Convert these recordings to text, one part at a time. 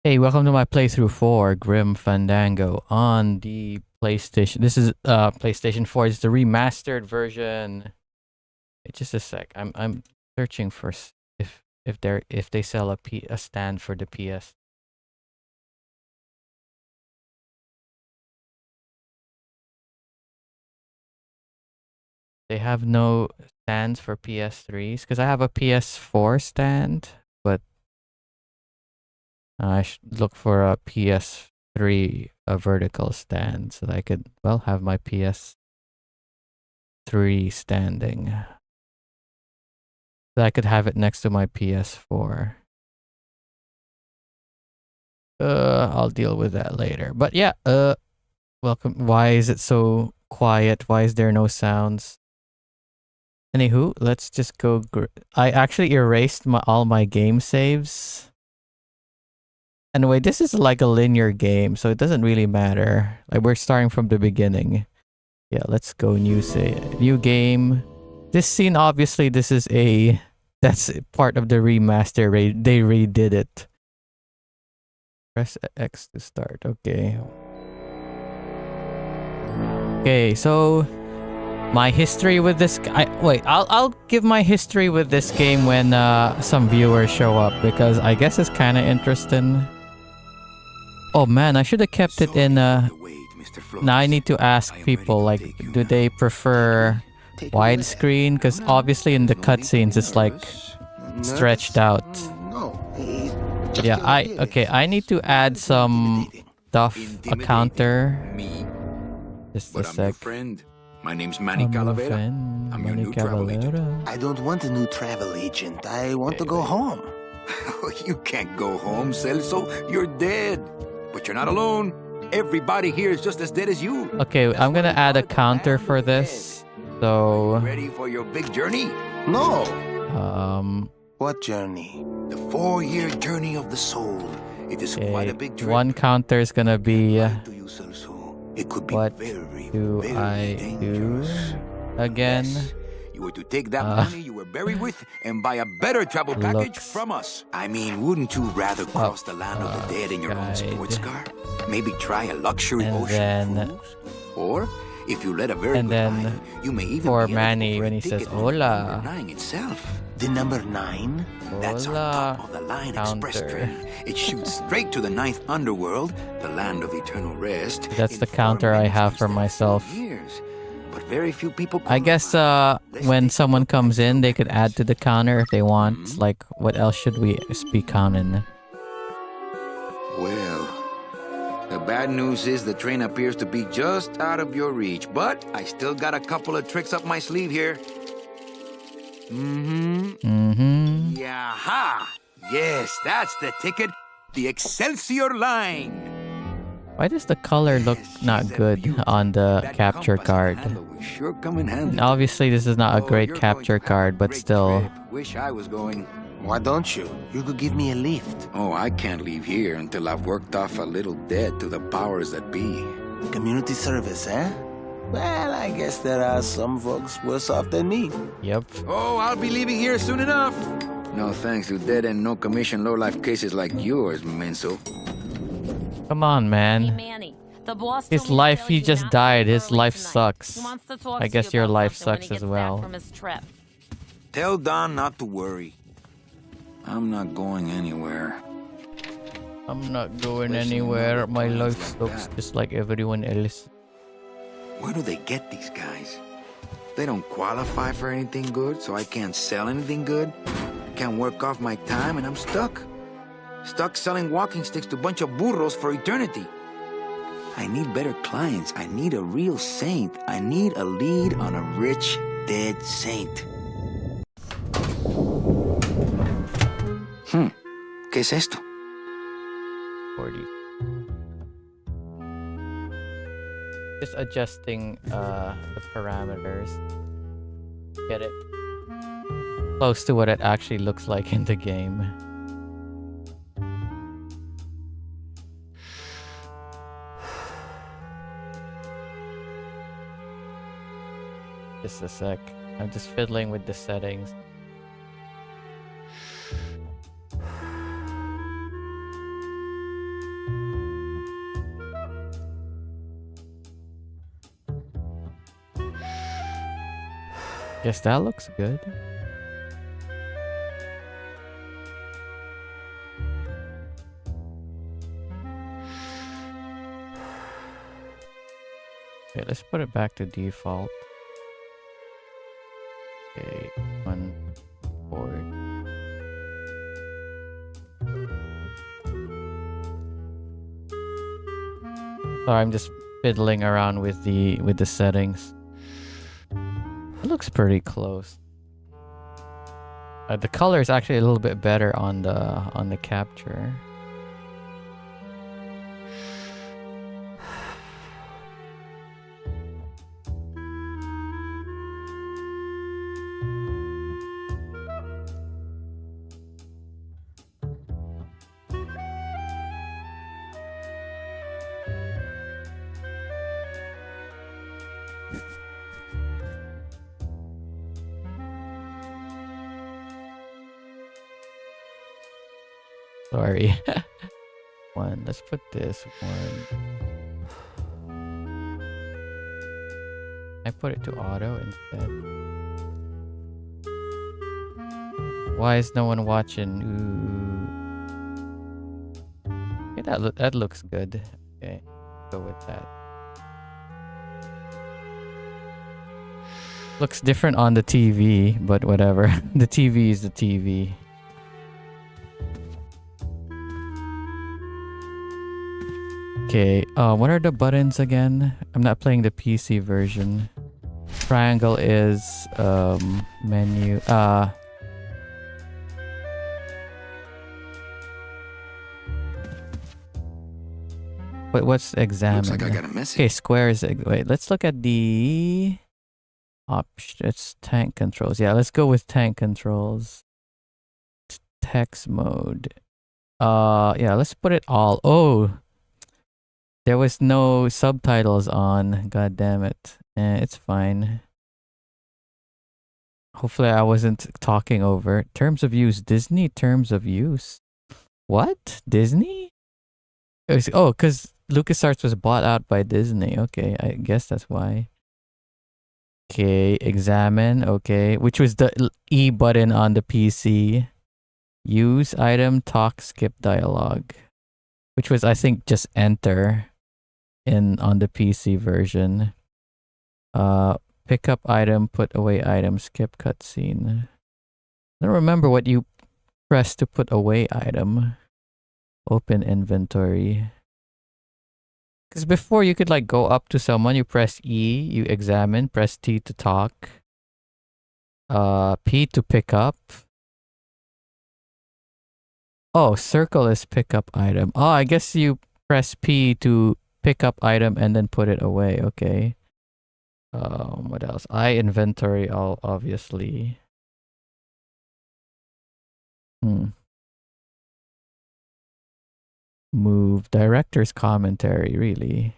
Hey, welcome to my playthrough for Grim Fandango on the PlayStation. This is PlayStation 4. It's the remastered version. Wait, just a sec. I'm searching for if they sell a stand for the PS. They have no stands for PS3s because I have a PS4 stand, but I should look for a PS3 a vertical stand so that I could have my PS3 standing. So I could have it next to my PS4. I'll deal with that later. But yeah, welcome. Why is it so quiet? Why is there no sounds? Anywho, let's just go. I actually erased all my game saves. Anyway, this is like a linear game, so it doesn't really matter. Like we're starting from the beginning. Yeah, let's go new game. This scene, obviously, that's part of the remaster. They redid it. Press X to start. Okay. Okay, so my history with this. I'll give my history with this game when some viewers show up because I guess it's kind of interesting. Oh man, I should have kept it in. Now I need to ask people like, do they prefer widescreen? Because obviously in the cutscenes it's like stretched out. Yeah, I need to add some stuff, a counter. Just a sec. My name's Manny Calavera. I'm your new travel agent. I don't want a new travel agent. I want to go home. You can't go home, Celso. You're dead. But you're not alone. Everybody here is just as dead as you. Okay, I'm gonna add a counter for this. So ready for your big journey? No. What journey? The 4-year journey of the soul. It is quite a big trip. One counter is gonna be it could be what very, do very I dangerous. do again? Yes. You were to take that money you were buried with and buy a better travel package from us. I mean, wouldn't you rather cross the land of the dead in your own sports car? Maybe try a luxury ocean cruise? Or if you led a very good life, you may even for be Manny when he says hola. 9 itself. The number 9? That's on top of the line express train. It shoots straight to the 9th underworld, the land of eternal rest. That's the counter I have for myself. Years. But very few people. I guess when someone comes in, they could add to the counter if they want. Like, what else should we be counting? Well, the bad news is the train appears to be just out of your reach, but I still got a couple of tricks up my sleeve here. Yaha! Yes, that's the ticket. The Excelsior line. Why does the color look not good on the capture card? Sure come in handy. Obviously, this is not a great capture card, but still. Wish I was going. Why don't you? You could give me a lift. Oh, I can't leave here until I've worked off a little debt to the powers that be. Community service, eh? Well, I guess there are some folks worse off than me. Yep. Oh, I'll be leaving here soon enough. No thanks to dead and no commission low-life cases like yours, Menso. Come on, man. Hey, Manny, the boss His told me to life, tell he you just not to died. leave His early life tonight. sucks. He wants to talk I to guess you your about life something when sucks he as gets well. back from his trip. Tell Don not to worry. I'm not going anywhere. I'm not going anywhere. My life sucks just like everyone else. Where do they get these guys? They don't qualify for anything good, so I can't sell anything good. Can't work off my time, and I'm stuck. Stuck selling walking sticks to a bunch of burros for eternity. I need better clients. I need a real saint. I need a lead on a rich, dead saint. ¿Qué es esto? 40. Just adjusting the parameters. Get it close to what it actually looks like in the game. Just a sec. I'm just fiddling with the settings. – Guess that looks good. Okay, let's put it back to default. Okay, one board. Sorry, I'm just fiddling around with the settings. It looks pretty close. The color is actually a little bit better on the capture. Sorry. One. Let's put this one. I put it to auto instead. Why is no one watching? Ooh. Okay, that looks good. Okay, go with that. Looks different on the TV, but whatever. The TV is the TV. Okay, what are the buttons again? I'm not playing the PC version. Triangle is menu. What's examine? Looks like I got a message. Okay, square is wait. Let's look at the option. It's tank controls. Yeah, let's go with tank controls. Text mode. Yeah, let's put it all. Oh. There was no subtitles on. God damn it. It's fine. Hopefully I wasn't talking over. Terms of use. Disney terms of use. What? Disney? Oh, because LucasArts was bought out by Disney. Okay, I guess that's why. Okay, examine. Okay, which was the E button on the PC. Use item, talk, skip dialogue. Which was, I think, just enter. On the PC version. Pick up item, put away item, skip cutscene. I don't remember what you press to put away item. Open inventory. Because before you could like go up to someone, you press E, you examine, press T to talk. P to pick up. Oh, circle is pick up item. Oh, I guess you press P to pick up item and then put it away. Okay. What else? Inventory, obviously. Move. Director's commentary, really.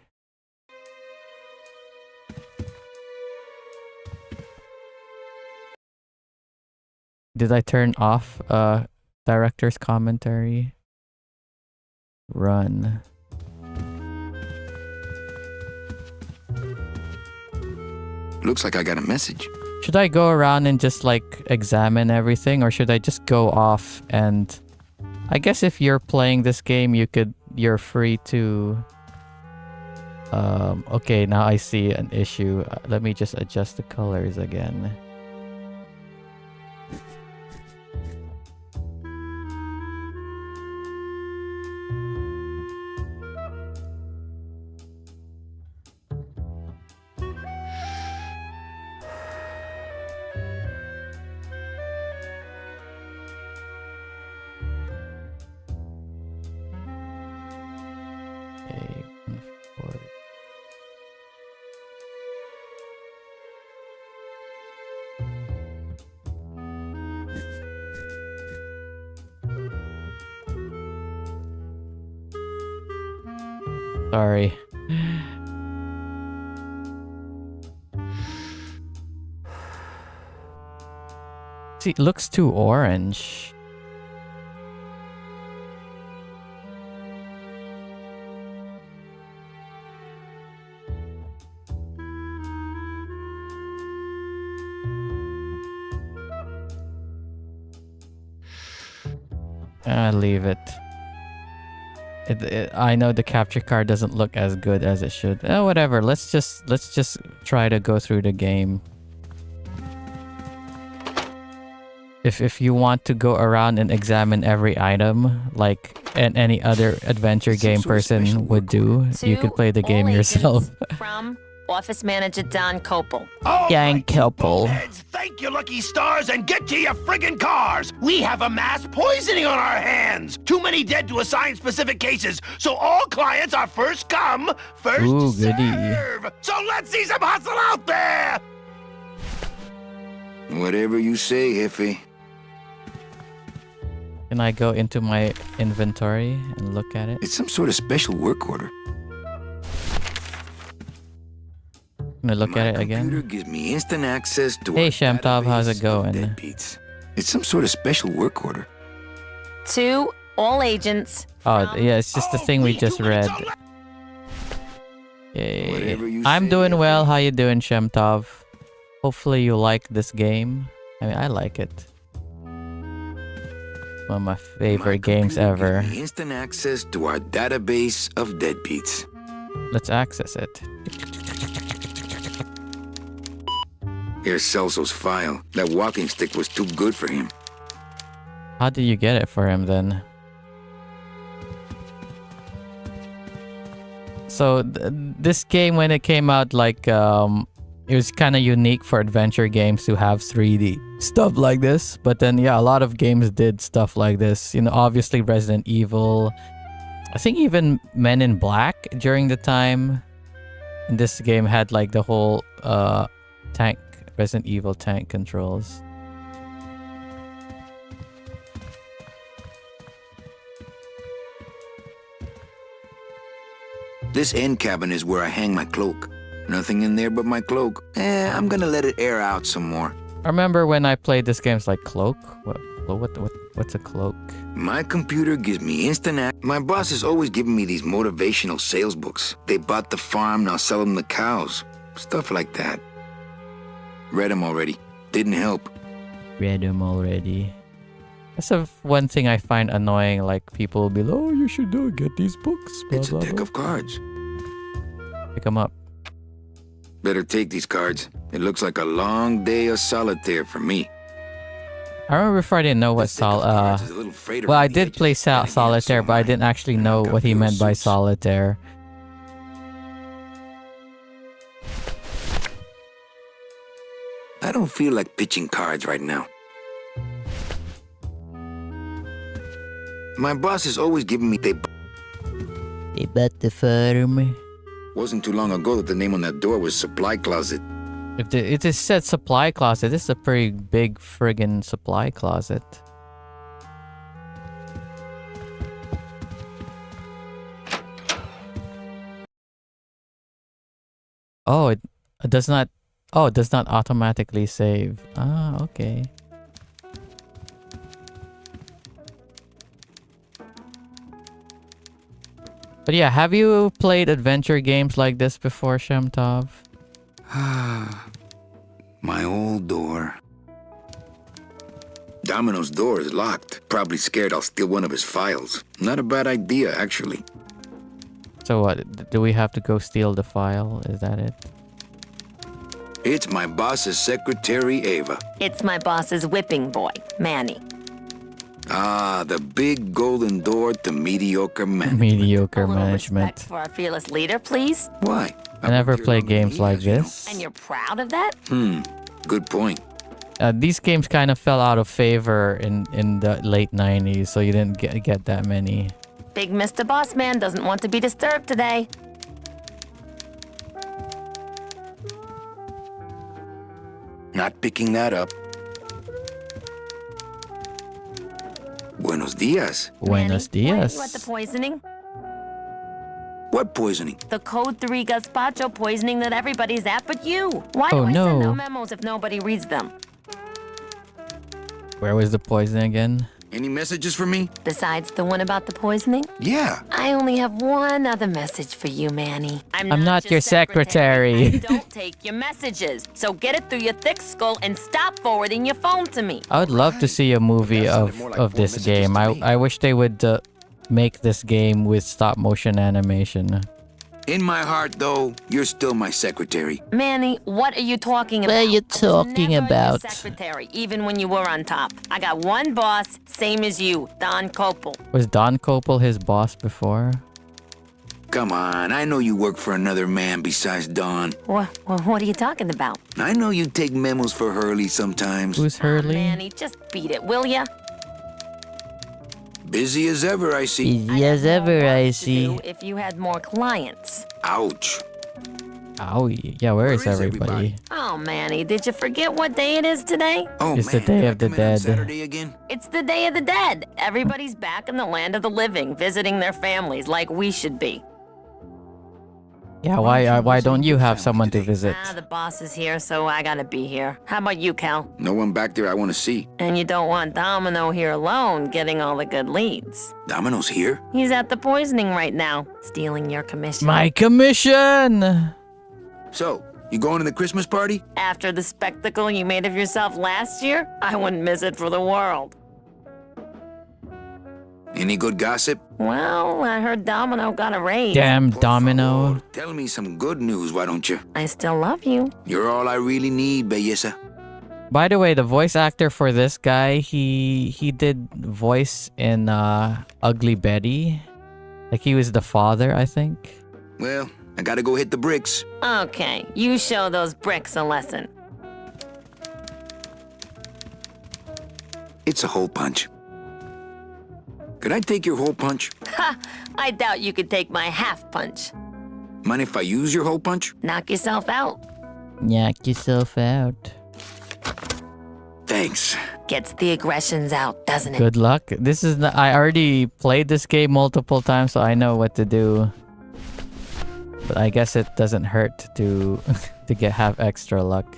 Did I turn off director's commentary? Run. Looks like I got a message. Should I go around and just like examine everything, or should I just go off and I guess if you're playing this game you're free to okay, now I see an issue. Let me just adjust the colors again. Sorry. See, it looks too orange. Leave it. I know the capture card doesn't look as good as it should. Whatever. Let's just try to go through the game. If you want to go around and examine every item like any other adventure game person would do, you could play the game yourself. From Office Manager Don Copel. All Yang right, you Kelpel. boneheads, thank your lucky stars and get to your friggin' cars. We have a mass poisoning on our hands. Too many dead to assign specific cases, so all clients are first come, first Ooh, goody. serve. So let's see some hustle out there. Whatever you say, Jefe. Can I go into my inventory and look at it? It's some sort of special work order. Can I look My at it computer again? gives me instant access to Hey, our Shamtov, how's it database of going? deadbeats. It's some sort of special work order. To all agents. Oh, from- yeah, it's just the thing we just read. Whatever you I'm say, doing Jefe. well. How you doing, Shemtov? Hopefully you like this game. I mean, I like it. One of my favorite games computer ever. gives me instant access to our database of deadbeats. Let's access it. Here's Celso's file. That walking stick was too good for him. How did you get it for him then? So this game, when it came out, like it was kind of unique for adventure games to have 3D stuff like this. But then, yeah, a lot of games did stuff like this. You know, obviously Resident Evil. I think even Men in Black during the time. And this game had like the whole tank, Resident Evil tank controls. This end cabin is where I hang my cloak. Nothing in there but my cloak. I'm gonna let it air out some more. I remember when I played this game, it's like cloak. What's a cloak? My computer gives me instant access. My boss is always giving me these motivational sales books. They bought the farm, now sell them the cows. Stuff like that. Read them already. Didn't help. Read them already. That's one thing I find annoying. Like people will be like, "Oh, you should get these books." Blah, It's a blah, deck blah. of cards. Pick them up. Better take these cards. It looks like a long day of solitaire for me. I remember before I didn't know what This deck of cards is a little frayed well, I around the did play edges. Then again, solitaire, so but I am didn't actually I've know got what he blue meant by suits. solitaire. I don't feel like pitching cards right now. My boss is always giving me. They They bought the farm. wasn't too long ago that the name on that door was supply closet. If it is said supply closet, this is a pretty big friggin' supply closet. Oh, it does not. Oh, it does not automatically save. Ah, okay. But yeah, have you played adventure games like this before, Shemtov? My old door. Domino's door is locked. Probably scared I'll steal one of his files. Not a bad idea, actually. So what? Do we have to go steal the file? Is that it? It's my boss's secretary, Ava. It's my boss's whipping boy, Manny. Ah, the big golden door to mediocre management. Mediocre A little management. respect for our fearless leader, please. Why? I never I've been play here longer than games he like has, you know. this. And you're proud of that? Good point. These games kind of fell out of favor in the late 90s, so you didn't get that many. Big Mr. Boss Man doesn't want to be disturbed today. Not picking that up. Buenos dias. Buenos Manny, why are dias. you at the poisoning? What poisoning? The Code 3 gazpacho poisoning that everybody's at but you. Why do Oh, I send no. out memos if nobody reads them? Where was the poison again? Any messages for me? Besides the one about the poisoning? Yeah. I only have one other message for you, Manny. I'm not your secretary. I don't take your messages. So get it through your thick skull and stop forwarding your phone to me. I would love to see a movie That of sounded more like of 4 this messages game. to me. I wish they would make this game with stop motion animation. In my heart, though, you're still my secretary. Manny, what are you talking about? What are you I was talking never about? Your secretary, even when you were on top. I got one boss, same as you, Don Copel. Was Don Copel his boss before? Come on, I know you work for another man besides Don. What are you talking about? I know you take memos for Hurley sometimes. Who's Hurley? Manny, just beat it, will ya? Busy as ever, I see. Easy as ever, I see. If you had more clients. Ouch. Oh, yeah, where is everybody? Oh, Manny, did you forget what day it is today? Oh, It's the man, Day did I of the come in on Dead. Saturday again? It's the Day of the Dead. Everybody's back in the land of the living, visiting their families like we should be. Yeah, why don't you have someone to visit? The boss is here, so I gotta be here. How about you, Cal? No one back there I want to see. And you don't want Domino here alone, getting all the good leads. Domino's here? He's at the poisoning right now, stealing your commission. My commission! So, you going to the Christmas party? After the spectacle you made of yourself last year, I wouldn't miss it for the world. Any good gossip? Well, I heard Domino got a raise. Damn Por Domino. favor, tell me some good news, why don't you? I still love you. You're all I really need, belleza. By the way, the voice actor for this guy, he did voice in Ugly Betty. Like he was the father, I think. Well, I gotta go hit the bricks. Okay, you show those bricks a lesson. It's a hole punch. Could I take your hole punch? Ha! I doubt you could take my half punch. Mind if I use your hole punch? Knock yourself out. Knock yourself out. Thanks. Gets the aggressions out, doesn't it? Good luck. This is I already played this game multiple times, so I know what to do. But I guess it doesn't hurt to have extra luck.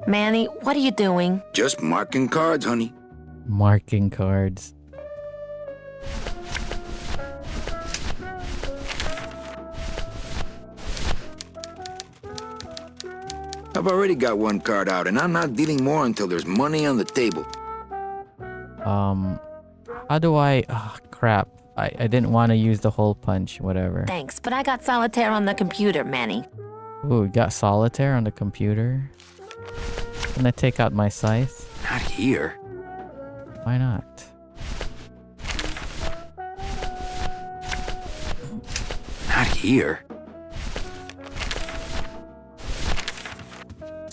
Manny, what are you doing? Just marking cards, honey. Marking cards. I've already got one card out, and I'm not dealing more until there's money on the table. How do I... Oh, crap. I didn't want to use the hole punch, whatever. Thanks, but I got solitaire on the computer, Manny. Ooh, we got solitaire on the computer. Can I take out my scythe? Not here. Why not? Not here.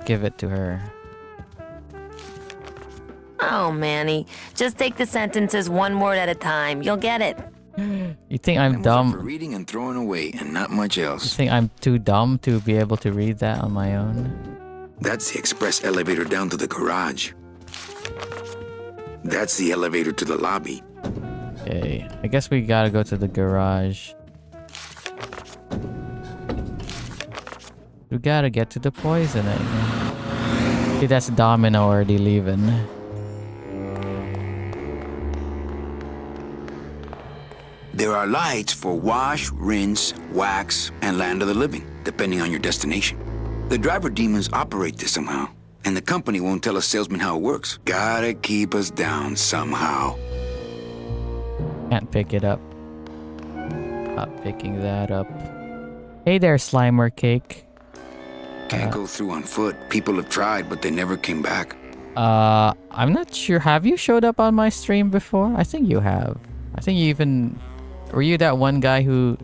Give it to her. Oh, Manny, just take the sentences one word at a time. You'll get it. You think I'm For dumb? reading and throwing away, and not much You else. think I'm too dumb to be able to read that on my own? That's the express elevator down to the garage. That's the elevator to the lobby. Okay, I guess we gotta go to the garage. We gotta get to the poisoning. See, that's Domino already leaving. There are lights for wash, rinse, wax, and land of the living, depending on your destination. The driver demons operate this somehow, and the company won't tell a salesman how it works. Gotta keep us down somehow. Can't pick it up. Not picking that up. Hey there, Slimer Cake. Can't go through on foot. People have tried, but they never came back. I'm not sure. Have you showed up on my stream before? I think you have. I think you even... Were you that one guy who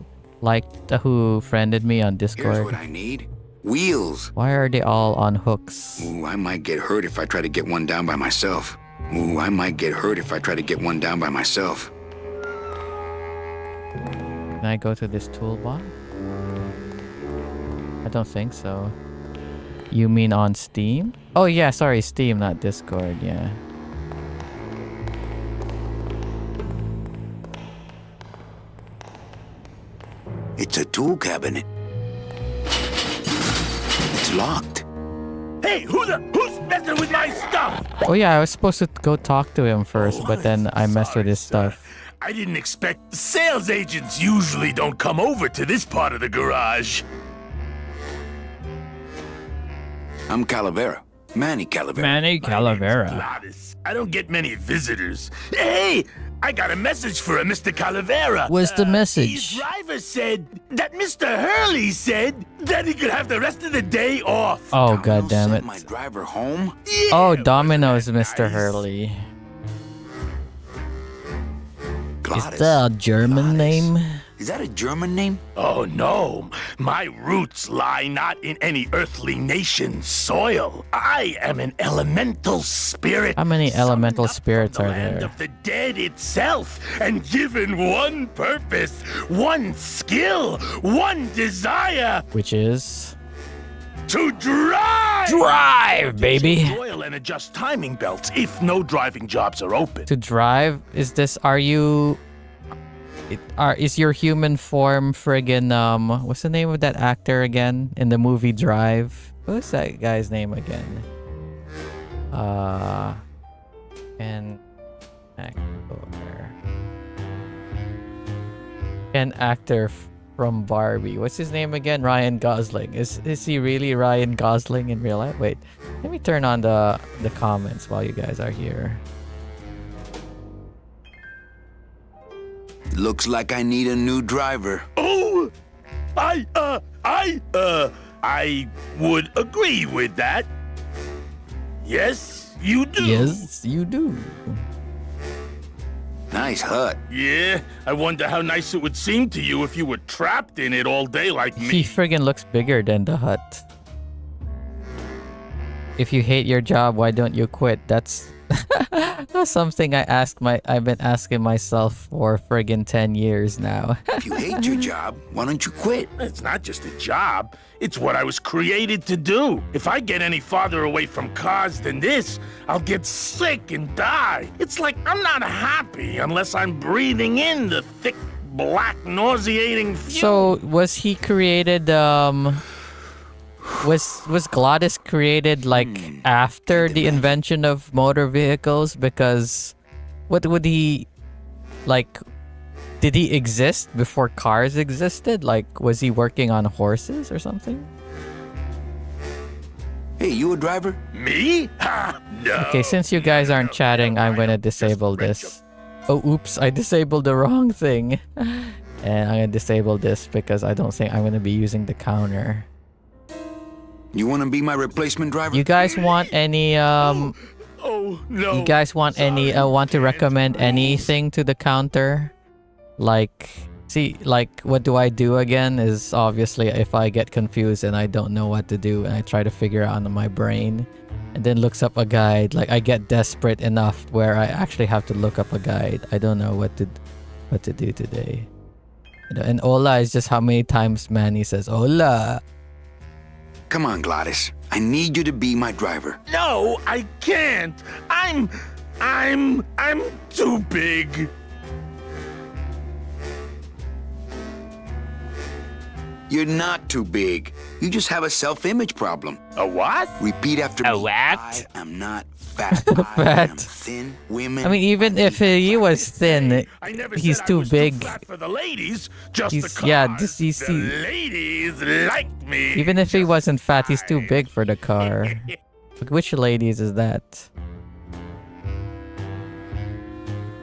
who friended me on Here's Discord? what I need. Wheels. Why are they all on hooks? Ooh, I might get hurt if I try to get one down by myself. Ooh, I might get hurt if I try to get one down by myself. Can I go to this toolbar? I don't think so. You mean on Steam? Oh yeah, sorry, Steam, not Discord, yeah. It's a tool cabinet. It's locked. Hey, who's messing with my stuff? Oh yeah, I was supposed to go talk to him first, but then I messed with his stuff. I didn't expect... Sales agents usually don't come over to this part of the garage. I'm Calavera. Manny Calavera. Manny Calavera. Gladys, I don't get many visitors. Hey, I got a message for a Mr. Calavera. What's the His message? driver said that Mr. Hurley said that he could have the rest of the day off. Oh Domino god damn sent it. my driver home? Yeah, Oh, wasn't Domino's that Mr. nice? Hurley. Is Gladys. that a German Gladys. name? Is that a German name? Oh no, my roots lie not in any earthly nation's soil. I am an elemental spirit. How many elemental summoned up spirits from the are land there? of the dead itself, and given one purpose, one skill, one desire Which is to drive. drive, baby. Oil and adjust timing belts if no driving jobs are open. To drive? Is this? Are you? Is your human form friggin' What's the name of that actor again in the movie Drive? What's that guy's name again? An actor from Barbie. What's his name again? Ryan Gosling. Is he really Ryan Gosling in real life? Wait, let me turn on the comments while you guys are here. Looks like I need a new driver. Oh, I would agree with that. Yes, you do. Yes, you do. Nice hut. Yeah, I wonder how nice it would seem to you if you were trapped in it all day like He me. friggin' looks bigger than the hut. If you hate your job, why don't you quit? That's something I've been asking myself for friggin' 10 years now. If you hate your job, why don't you quit? It's not just a job. It's what I was created to do. If I get any farther away from cars than this, I'll get sick and die. It's like I'm not happy unless I'm breathing in the thick, black, nauseating fumes. So, was he created, was Glottis created, like, after the invention of motor vehicles? Because, what would he, like, did he exist before cars existed? Like, was he working on horses or something? Hey, you a driver? Me? Ha! No. Okay, since you guys aren't chatting, I'm gonna disable this. Oh, oops, I disabled the wrong thing. And I'm gonna disable this because I don't think I'm gonna be using the counter. You want to be my replacement driver? You guys want any, Oh, no. you guys want any, Sorry, want to can't recommend rules. anything to the counter? Like, see, like, what do I do again is obviously if I get confused and I don't know what to do and I try to figure out on my brain and then looks up a guide, like I get desperate enough where I actually have to look up a guide. I don't know what to do today. And hola is just how many times Manny says hola. Come on, Gladys. I need you to be my driver. No, I can't. I'm too big. You're not too big. You just have a self-image problem. A what? Repeat after me. A what? I am not fat. I Fat. am thin. Women. I mean, even if he was thin, I never he's said I too was big. Too fat for the ladies, just He's- the yeah, cars. just you see- The ladies like me. Even if he just wasn't fat, he's too fine. big for the car. Like, which ladies is that?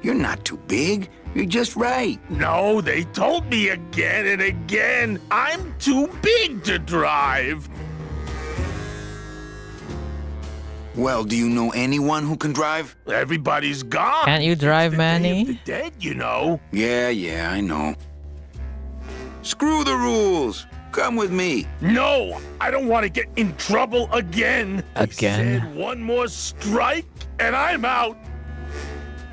You're not too big. You're just right. No, they told me again and again. I'm too big to drive. Well, do you know anyone who can drive? Everybody's gone. Can't you It's drive, the Day Manny? of the dead, you know. Yeah, I know. Screw the rules. Come with me. No, I don't want to get in trouble again. Again? They said one more strike and I'm out.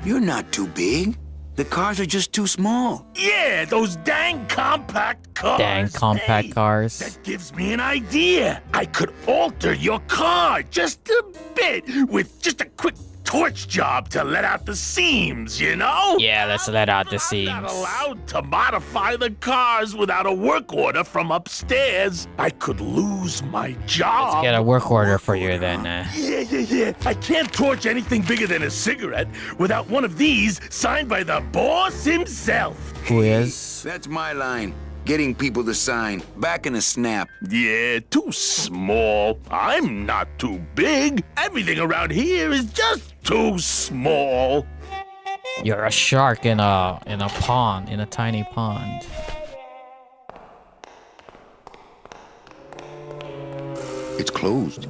You're not too big. The cars are just too small. Yeah, those dang compact cars. Dang compact Hey, cars. That gives me an idea. I could alter your car just a bit with just a quick torch job to let out the seams, you know? Yeah, let's let out the I'm seams. not allowed to modify the cars without a work order from upstairs. I could lose my job. Let's get a work order for you then. Yeah. I can't torch anything bigger than a cigarette without one of these signed by the boss himself. Who is? That's my line. Getting people to sign. Back in a snap. Yeah, too small. I'm not too big. Everything around here is just too small. You're a shark in a pond, in a tiny pond. It's closed.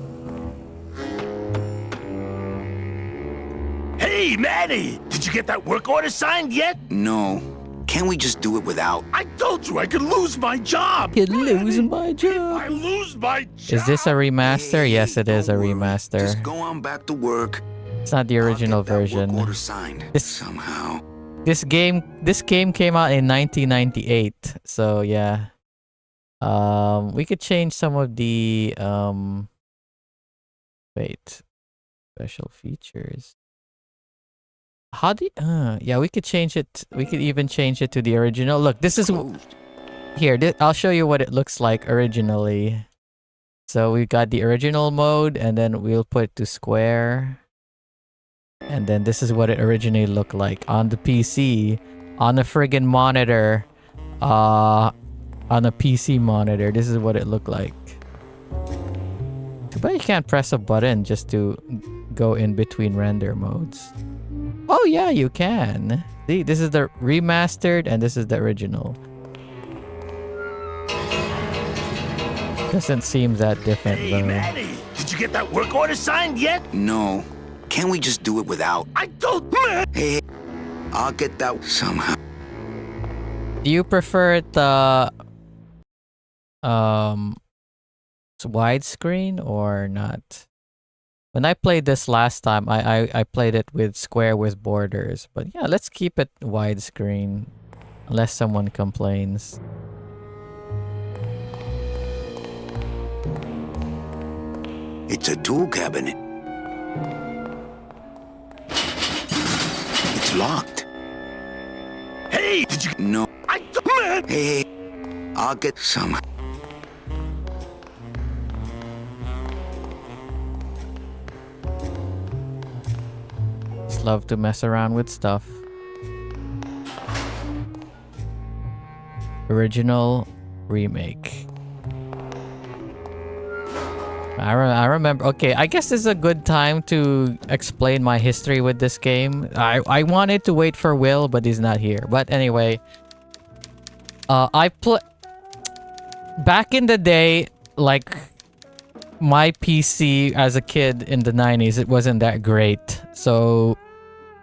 Hey, Manny! Did you get that work order signed yet? No. Can't we just do it without? I told you I could lose my job. Could lose my I job. lose my job. Is this a remaster? Yes, it is a Don't worry. remaster. Just go on back to work. It's not the original I'll get that version. work order signed This- somehow. This game came out in 1998. So yeah. We could change some of the wait. Special features. How do you, yeah, we could change it. We could even change it to the original. Look, this is Closed. here. I'll show you what it looks like originally. So we got the original mode, and then we'll put it to square. And then this is what it originally looked like on the PC, on the friggin' monitor, on a PC monitor. This is what it looked like. But you can't press a button just to go in between render modes. Oh yeah, you can. See, this is the remastered and this is the original. Doesn't seem that different Hey, though. Manny! Did you get that work order signed yet? No. Can't we just do it without? I told man. Hey, I'll get that somehow. Do you prefer the widescreen or not? When I played this last time, I played it with square with borders. But yeah, let's keep it widescreen. Unless someone complains. It's a tool cabinet. It's locked. Hey, did you? No. I told man. Hey, I'll get some. Just love to mess around with stuff. Original, remake. I remember. Okay, I guess this is a good time to explain my history with this game. I wanted to wait for Will, but he's not here. But anyway, back in the day, like my PC as a kid in the 90s, it wasn't that great. So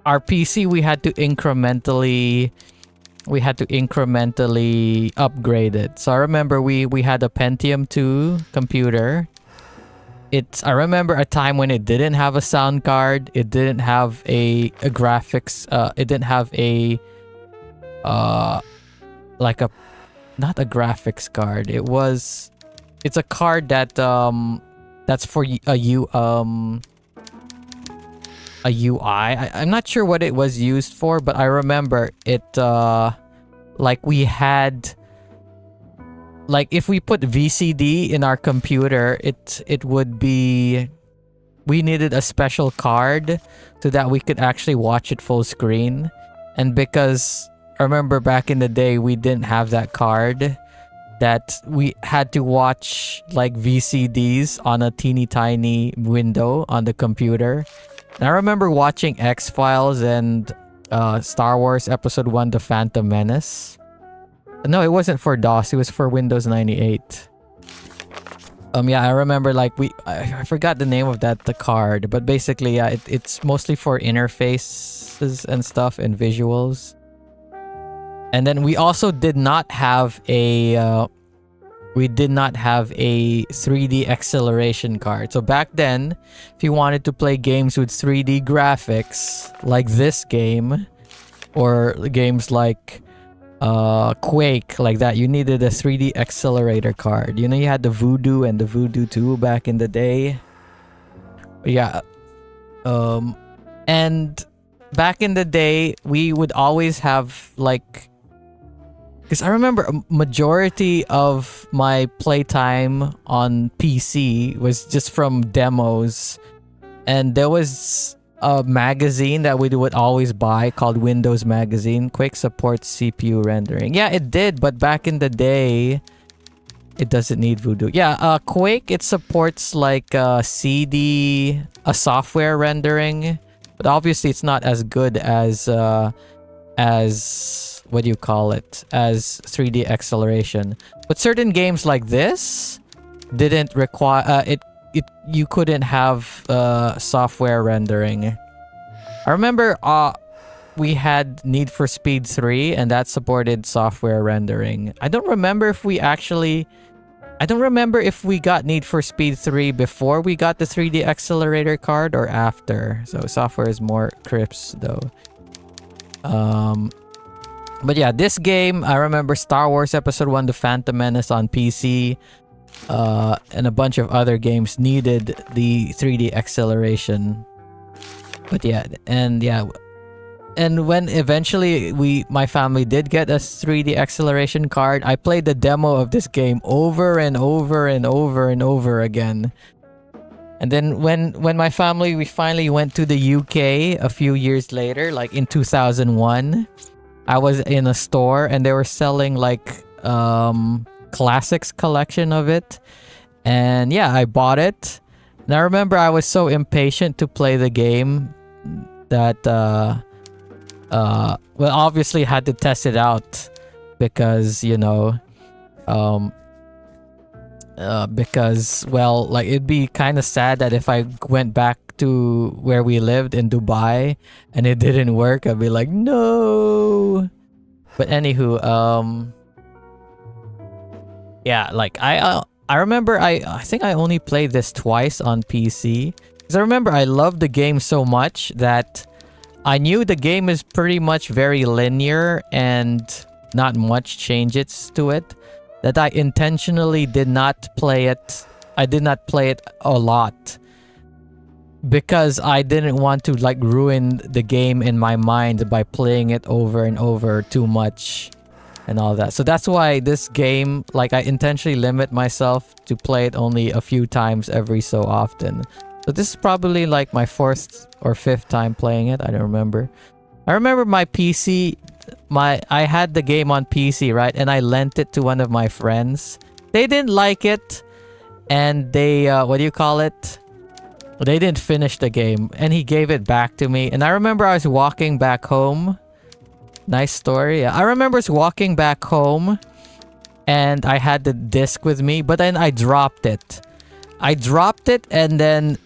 our PC, we had to incrementally upgrade it. So I remember we had a Pentium 2 computer. I remember a time when it didn't have a sound card. It didn't have a graphics. It didn't have a not a graphics card. It's a card that that's for a UI. I'm not sure what it was used for, but I remember it. Like we had. Like if we put VCD in our computer, it would be, we needed a special card so that we could actually watch it full screen. And because I remember back in the day we didn't have that card, that we had to watch like VCDs on a teeny tiny window on the computer. And I remember watching X-Files and Star Wars Episode 1, The Phantom Menace. No, it wasn't for DOS. It was for Windows 98. Yeah, I remember like I forgot the name of the card, but basically, yeah, it's mostly for interfaces and stuff and visuals. And then we also did not have a 3D acceleration card. So back then, if you wanted to play games with 3D graphics like this game, or games like Quake, like that, you needed a 3D accelerator card. You know, you had the Voodoo and the Voodoo 2 back in the day. Yeah. And And back in the day, we would always have like, because I remember a majority of my playtime on PC was just from demos, and there was a magazine that we would always buy called Windows Magazine. Quake supports CPU rendering. Yeah, it did, but back in the day, it doesn't need Voodoo. Yeah, Quake, it supports like CD, a software rendering, but obviously it's not as good as what do you call it? As 3D acceleration. But certain games like this didn't require you couldn't have software rendering. I remember we had Need for Speed 3 and that supported software rendering. I don't remember if we got Need for Speed 3 before we got the 3D accelerator card or after. So software is more crisp though. But yeah, this game, I remember Star Wars Episode 1 The Phantom Menace on PC. And a bunch of other games needed the 3D acceleration. But yeah, and when eventually my family did get a 3D acceleration card, I played the demo of this game over and over and over and over again. And then when my family, we finally went to the UK a few years later, like in 2001, I was in a store and they were selling like classics collection of it, and yeah, I bought it. And I remember I was so impatient to play the game that well, obviously had to test it out because because well, like it'd be kind of sad that if I went back to where we lived in Dubai and it didn't work, I'd be like, no. But anywho, yeah, like I remember I think I only played this twice on PC. Because I remember I loved the game so much that I knew the game is pretty much very linear and not much changes to it, that I intentionally did not play it. I did not play it a lot because I didn't want to like ruin the game in my mind by playing it over and over too much and all that. So that's why this game, like, I intentionally limit myself to play it only a few times every so often. So this is probably like my 4th or 5th time playing it. I don't remember. I remember my PC, I had the game on PC, right? And I lent it to one of my friends. They didn't like it, and they what do you call it? They didn't finish the game, and he gave it back to me. And I remember I was walking back home. Nice story. Yeah. I remember walking back home and I had the disc with me, but then I dropped it. And then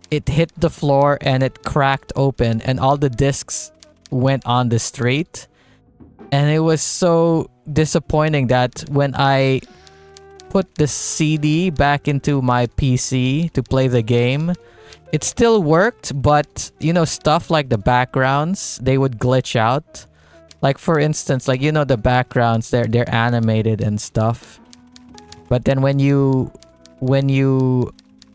it hit the floor and it cracked open and all the discs went on the street. And it was so disappointing that when I put the CD back into my PC to play the game, it still worked, but stuff like the backgrounds, they would glitch out. Like for instance, like the backgrounds, they're animated and stuff. But then when you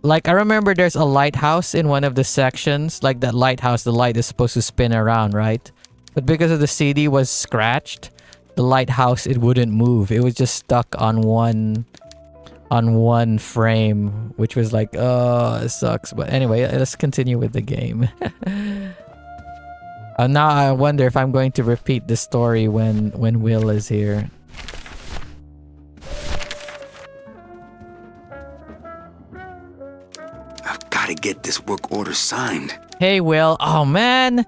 like, I remember there's a lighthouse in one of the sections. Like that lighthouse, the light is supposed to spin around, right? But because of the CD was scratched, the lighthouse, it wouldn't move. It was just stuck on one frame, which was like, oh, it sucks. But anyway, let's continue with the game. Now I wonder if I'm going to repeat the story when Will is here. I've got to get this work order signed. Hey, Will. Oh, man.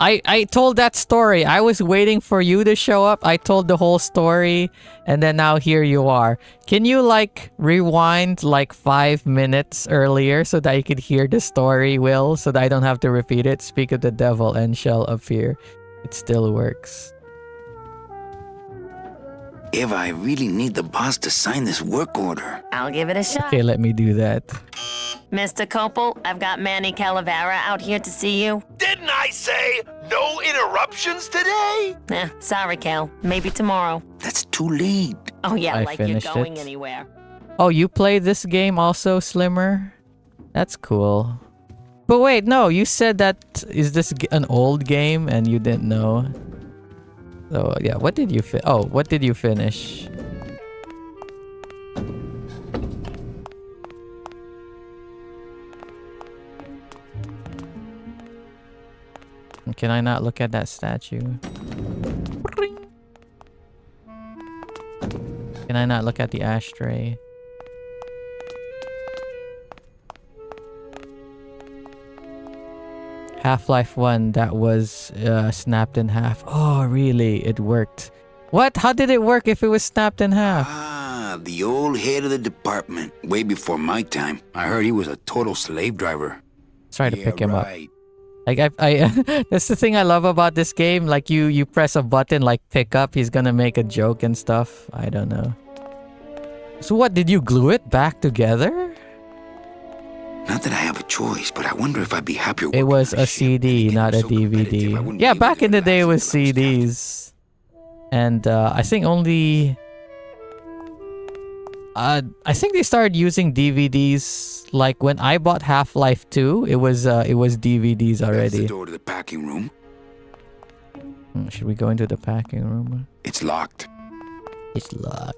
I told that story. I was waiting for you to show up. I told the whole story, and then now here you are. Can you, like, rewind, like, 5 minutes earlier so that you could hear the story, Will? So that I don't have to repeat it? Speak of the devil and shall appear. It still works. Eva, I really need the boss to sign this work order. I'll give it a shot. Okay, let me do that. Mr. Copel, I've got Manny Calavera out here to see you. Didn't I say no interruptions today? Sorry, Cal. Maybe tomorrow. That's too late. Oh, yeah, I like you're finished going it. anywhere. Oh, you played this game also, Slimmer? That's cool. But wait, no, you said that is this an old game and you didn't know. So yeah, what did you what did you finish? Can I not look at that statue? Can I not look at the ashtray? Half-Life 1, that was snapped in half. Oh, really? It worked. What? How did it work if it was snapped in half? Ah, the old head of the department. Way before my time. I heard he was a total slave driver. Try to pick him up. Like I that's the thing I love about this game. Like you press a button like pick up, he's gonna make a joke and stuff. I don't know. So what, did you glue it back together? Not that I have a choice, but I wonder if I'd be happier. It was a CD, not a DVD. Yeah, back in the day it was CDs. And I think only I think they started using DVDs like when I bought Half-Life 2, it was DVDs already. That's the door to the packing room. Should we go into the packing room? It's locked. It's locked.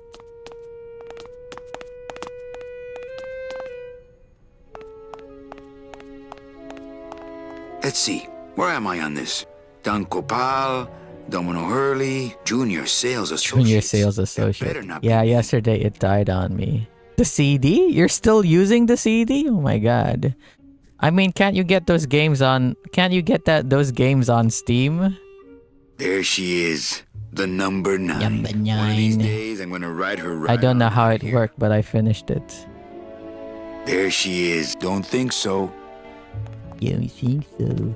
Let's see. Where am I on this? Don Copal, Domino Hurley, Junior Sales Associate. Junior Sales Associate. Yeah, yesterday it died on me. The CD? You're still using the CD? Oh my god. I mean, can't you get those games on... Can't you get those games on Steam? There she is. The number 9. Number 9. One of these days, I'm gonna ride her right I don't know how it here. worked, but I finished it. There she is. Don't think so. You think so?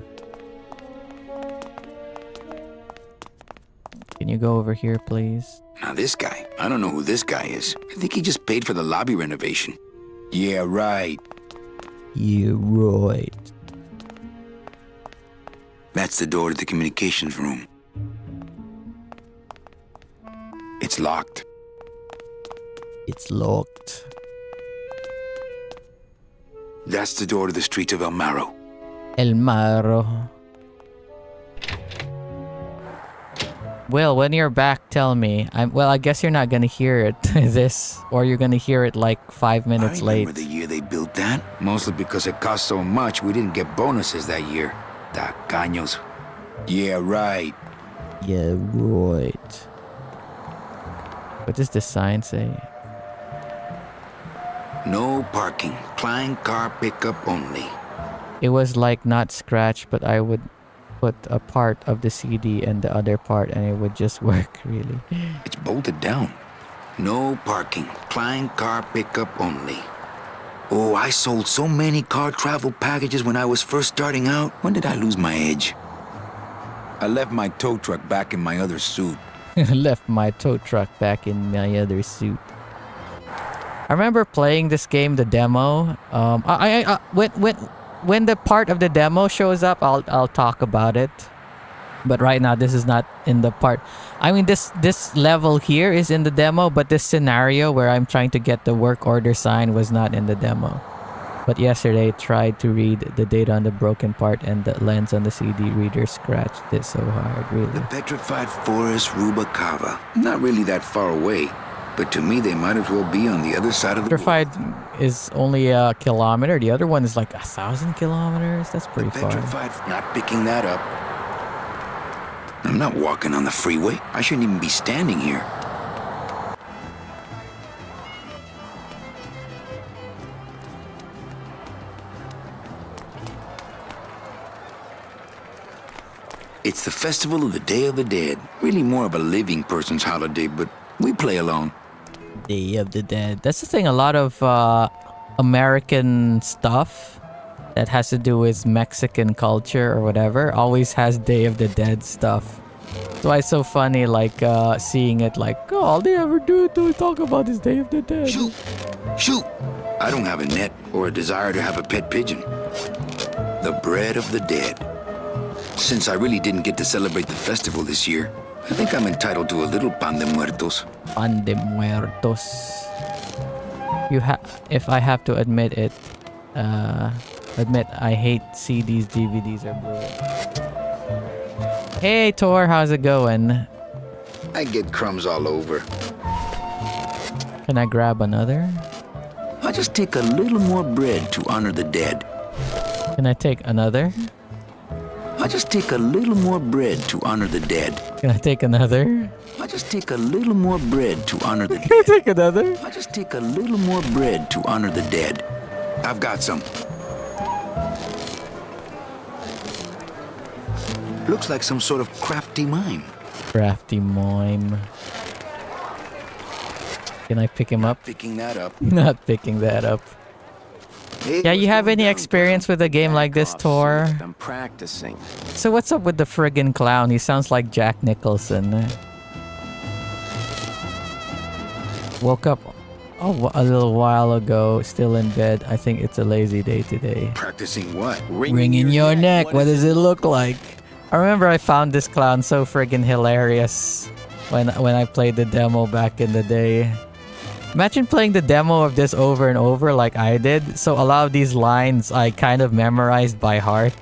Can you go over here, please? Now this guy, I don't know who this guy is. I think he just paid for the lobby renovation. Yeah, right. Yeah, right. That's the door to the communications room. It's locked. It's locked. That's the door to the streets of El Maro. El Maro. Well, when you're back, tell me. Well, I guess you're not gonna hear it, or you're gonna hear it like 5 minutes I late. remember the year they built that. Mostly because it cost so much, we didn't get bonuses that year. Tacaños. Yeah, right. Yeah, right. What does the sign say? No parking. Client car pickup only. It was like not scratched, but I would put a part of the CD and the other part and it would just work, really. It's bolted down. No parking. Client car pickup only. Oh, I sold so many car travel packages when I was first starting out. When did I lose my edge? I left my tow truck back in my other suit. Left my tow truck back in my other suit. I remember playing this game, the demo. When the part of the demo shows up, I'll talk about it. But right now, this is not in the part. I mean, this level here is in the demo, but this scenario where I'm trying to get the work order sign was not in the demo. But yesterday, I tried to read the data on the broken part and the lens on the CD reader scratched it so hard, really. The petrified forest Rubacava. Not really that far away, but to me they might as well be on the other side of the Petrified is only a kilometer. The other one is like 1,000 kilometers. That's pretty far. Petrified, not picking that up. I'm not walking on the freeway. I shouldn't even be standing here. It's the festival of the Day of the Dead. Really more of a living person's holiday, but we play along. Day of the Dead. That's the thing. A lot of American stuff that has to do with Mexican culture or whatever always has Day of the Dead stuff. That's why it's so funny, like seeing it like, oh, all they ever do to talk about is Day of the Dead. Shoot! Shoot! I don't have a net or a desire to have a pet pigeon. The bread of the dead. Since I really didn't get to celebrate the festival this year, I think I'm entitled to a little pan de muertos. Pan de muertos. If I have to admit it, admit I hate CDs, DVDs, or Blu-ray. Hey Tor, how's it going? I get crumbs all over. Can I grab another? I'll just take a little more bread to honor the dead. Can I take another? I'll just take a little more bread to honor the dead. Can I take another? I'll just take a little more bread to honor the Can I dead. take another? I'll just take a little more bread to honor the dead. I've got some. Looks like some sort of crafty mime. Crafty mime. Can I pick him up? Picking that up. Not picking that up. Hey, Yeah, you what's have going any down, experience with a game like this, Tor? I'm practicing. So what's up with the friggin' clown? He sounds like Jack Nicholson. Woke up a little while ago, still in bed. I think it's a lazy day today. Practicing what? Wringing your neck. What does it look like? I remember I found this clown so friggin' hilarious when I played the demo back in the day. Imagine playing the demo of this over and over like I did. So a lot of these lines I kind of memorized by heart.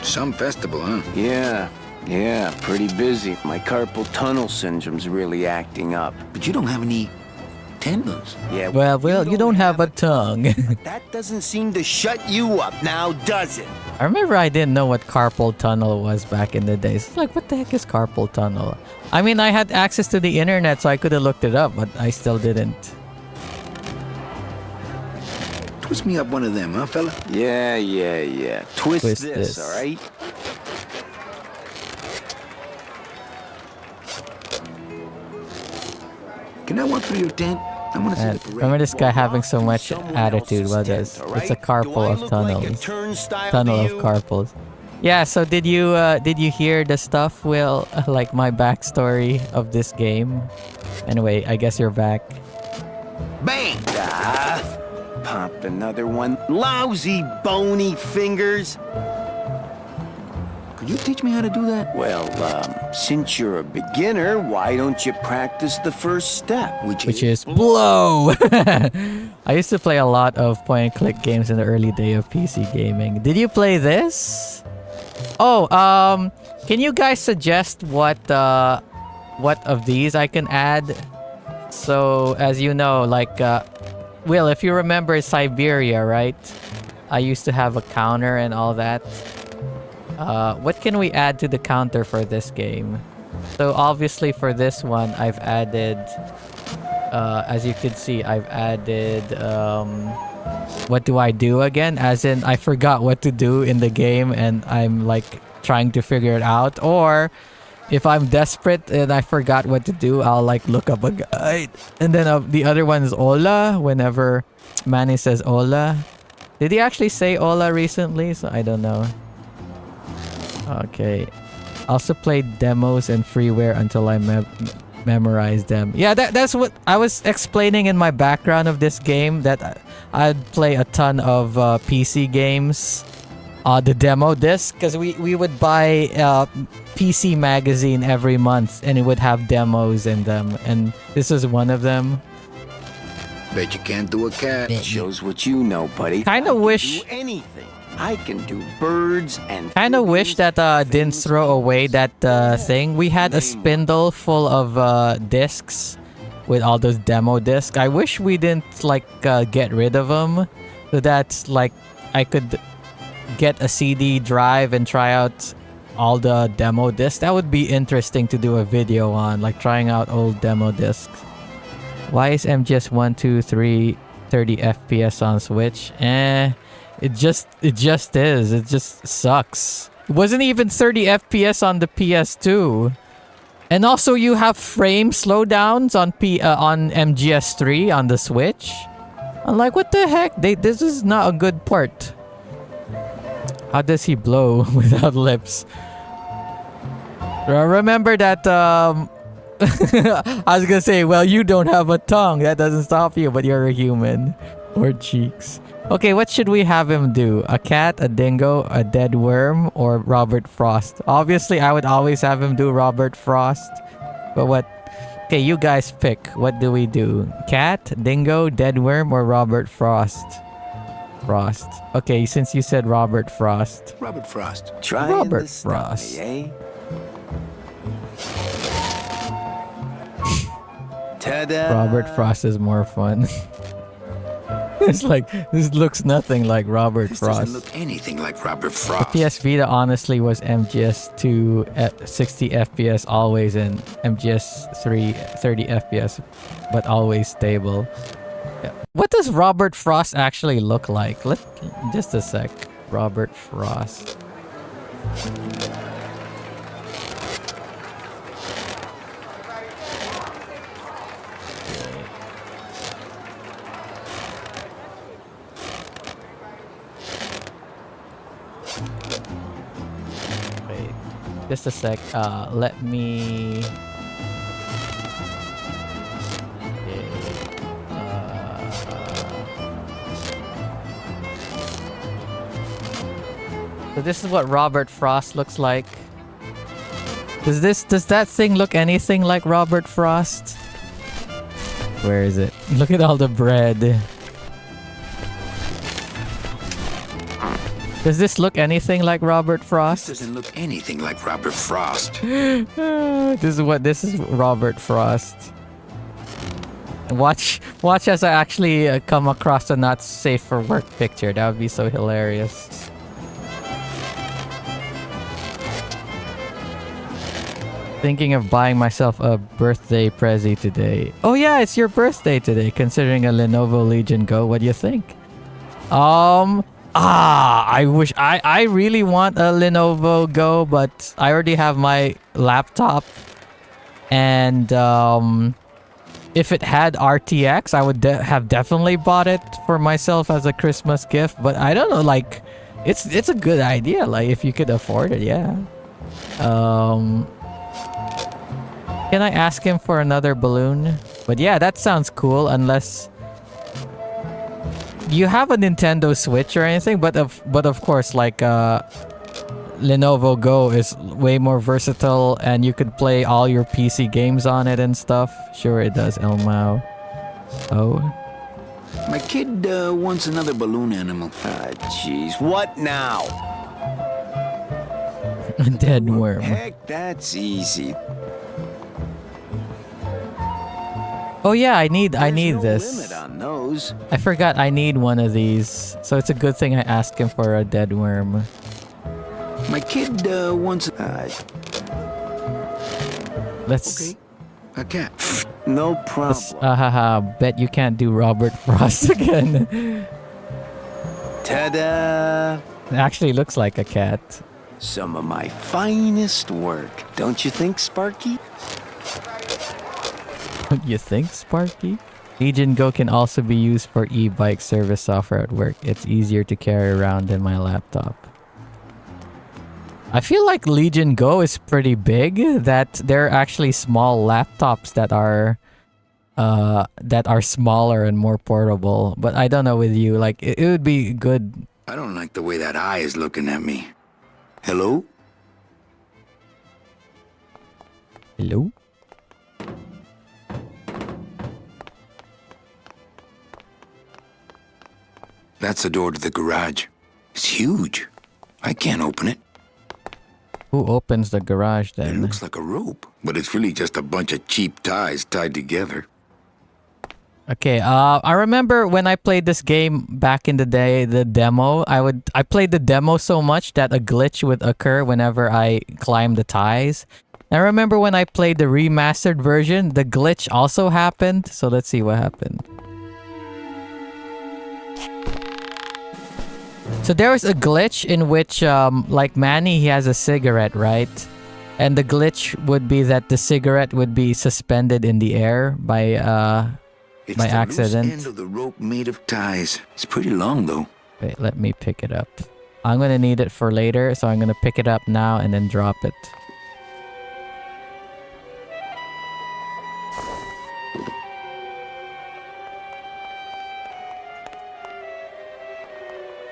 Some festival, huh? Yeah, pretty busy. My carpal tunnel syndrome's really acting up. But you don't have any tendons. Yeah, Well, you don't have a tongue. That doesn't seem to shut you up now, does it? I remember I didn't know what carpal tunnel was back in the days. It's like, what the heck is carpal tunnel? I mean, I had access to the internet, so I could have looked it up, but I still didn't. Twist me up one of them, huh, fella? Yeah. Twist Twist this, this. all right? Can I walk through your tent? I want to see the parade. Remember this guy having so much Someone attitude else's with tent, us. all It's a right? Do carpal I of look like a tunnels. turnstile Tunnel to of you? carpals. Yeah, so did you hear the stuff, Will? Like my backstory of this game? Anyway, I guess you're back. Bang! Pop another one. Lousy bony fingers. Could you teach me how to do that? Well, since you're a beginner, why don't you practice the first step? Which is blow! I used to play a lot of point-and-click games in the early day of PC gaming. Did you play this? Oh, can you guys suggest what of these I can add? So, as you know, like, Will, if you remember Siberia, right? I used to have a counter and all that. What can we add to the counter for this game? So obviously for this one, I've added, as you can see, I've added, what do I do again? As in, I forgot what to do in the game and I'm like trying to figure it out. Or if I'm desperate and I forgot what to do, I'll like look up a guide. And then the other one is Hola, whenever Manny says Hola. Did he actually say Hola recently? So I don't know. Okay. Also played demos and freeware until I memorized them. Yeah, that's what I was explaining in my background of this game, that I'd play a ton of PC games. The demo disc, because we would buy PC magazine every month and it would have demos in them, and this is one of them. Bet you can't do a cat. Shows what you know, buddy. Kinda I can wish- do anything. I can do birds and... Kind of wish that didn't throw away that thing. We had a spindle full of discs with all those demo discs. I wish we didn't like get rid of them, so that like I could get a CD drive and try out all the demo discs. That would be interesting to do a video on, like trying out old demo discs. Why is MGS 1, 2, 3 30 FPS on Switch? It just is. It just sucks. It wasn't even 30 FPS on the PS2. And also you have frame slowdowns on MGS3 on the Switch. I'm like, what the heck? This is not a good port. How does he blow without lips? Remember that I was gonna say, well, you don't have a tongue. That doesn't stop you, but you're a human. Or cheeks. Okay, what should we have him do? A cat, a dingo, a dead worm, or Robert Frost? Obviously, I would always have him do Robert Frost. But what Okay, you guys pick. What do we do? Cat, Dingo, Deadworm, or Robert Frost? Frost. Okay, since you said Robert Frost. Robert Frost. Trying Robert to stop Frost. me, eh? Ta-da! Robert Frost is more fun. It's like, this looks nothing like Robert This Frost. doesn't look anything like Robert The Frost. PS Vita honestly was MGS2 at 60 FPS always, and MGS3 30 FPS, but always stable. Yeah. What does Robert Frost actually look like? Just a sec. Robert Frost. Wait, just a sec. Let me. Okay. So this is what Robert Frost looks like. Does that thing look anything like Robert Frost? Where is it? Look at all the bread. Does this look anything like Robert This Frost? doesn't look anything like Robert Frost. This is Robert Frost. Watch as I actually come across a not safe for work picture. That would be so hilarious. Thinking of buying myself a birthday prezi today. Oh yeah, it's your birthday today. Considering a Lenovo Legion Go, what do you think? I wish I really want a Lenovo Go, but I already have my laptop, and if it had RTX, I would have definitely bought it for myself as a Christmas gift. But I don't know, like, it's a good idea, like if you could afford it, yeah. Can I ask him for another balloon? But yeah, that sounds cool, unless you have a Nintendo Switch or anything. But of course, like Lenovo Go is way more versatile, and you could play all your PC games on it and stuff. Sure, it does, Elmao. Oh, My kid wants another balloon animal. Ah, jeez. What now? dead worm. Heck, that's easy. Oh yeah, I need No this. limit on those. I forgot I need one of these. So it's a good thing I asked him for a dead worm. My kid wants Let's okay, a cat. No problem. bet you can't do Robert Frost again. Ta-da! It actually looks like a cat. Some of my finest work. Don't you think, Sparky? What you think, Sparky? Legion Go can also be used for e-bike service software at work. It's easier to carry around than my laptop. I feel like Legion Go is pretty big, that there are actually small laptops that are smaller and more portable. But I don't know with you, like it would be good. I don't like the way that eye is looking at me. Hello? Hello? That's the door to the garage. It's huge. I can't open it. Who opens the garage It then? looks like a rope, but it's really just a bunch of cheap ties tied together. Okay, I remember when I played this game back in the day, the demo, I played the demo so much that a glitch would occur whenever I climbed the ties. I remember when I played the remastered version, the glitch also happened. So let's see what happened. So there was a glitch in which, like Manny, he has a cigarette, right? And the glitch would be that the cigarette would be suspended in the air by It's by the accident. loose end of the rope made of ties. It's pretty long, though. Wait, let me pick it up. I'm gonna need it for later, so I'm gonna pick it up now and then drop it.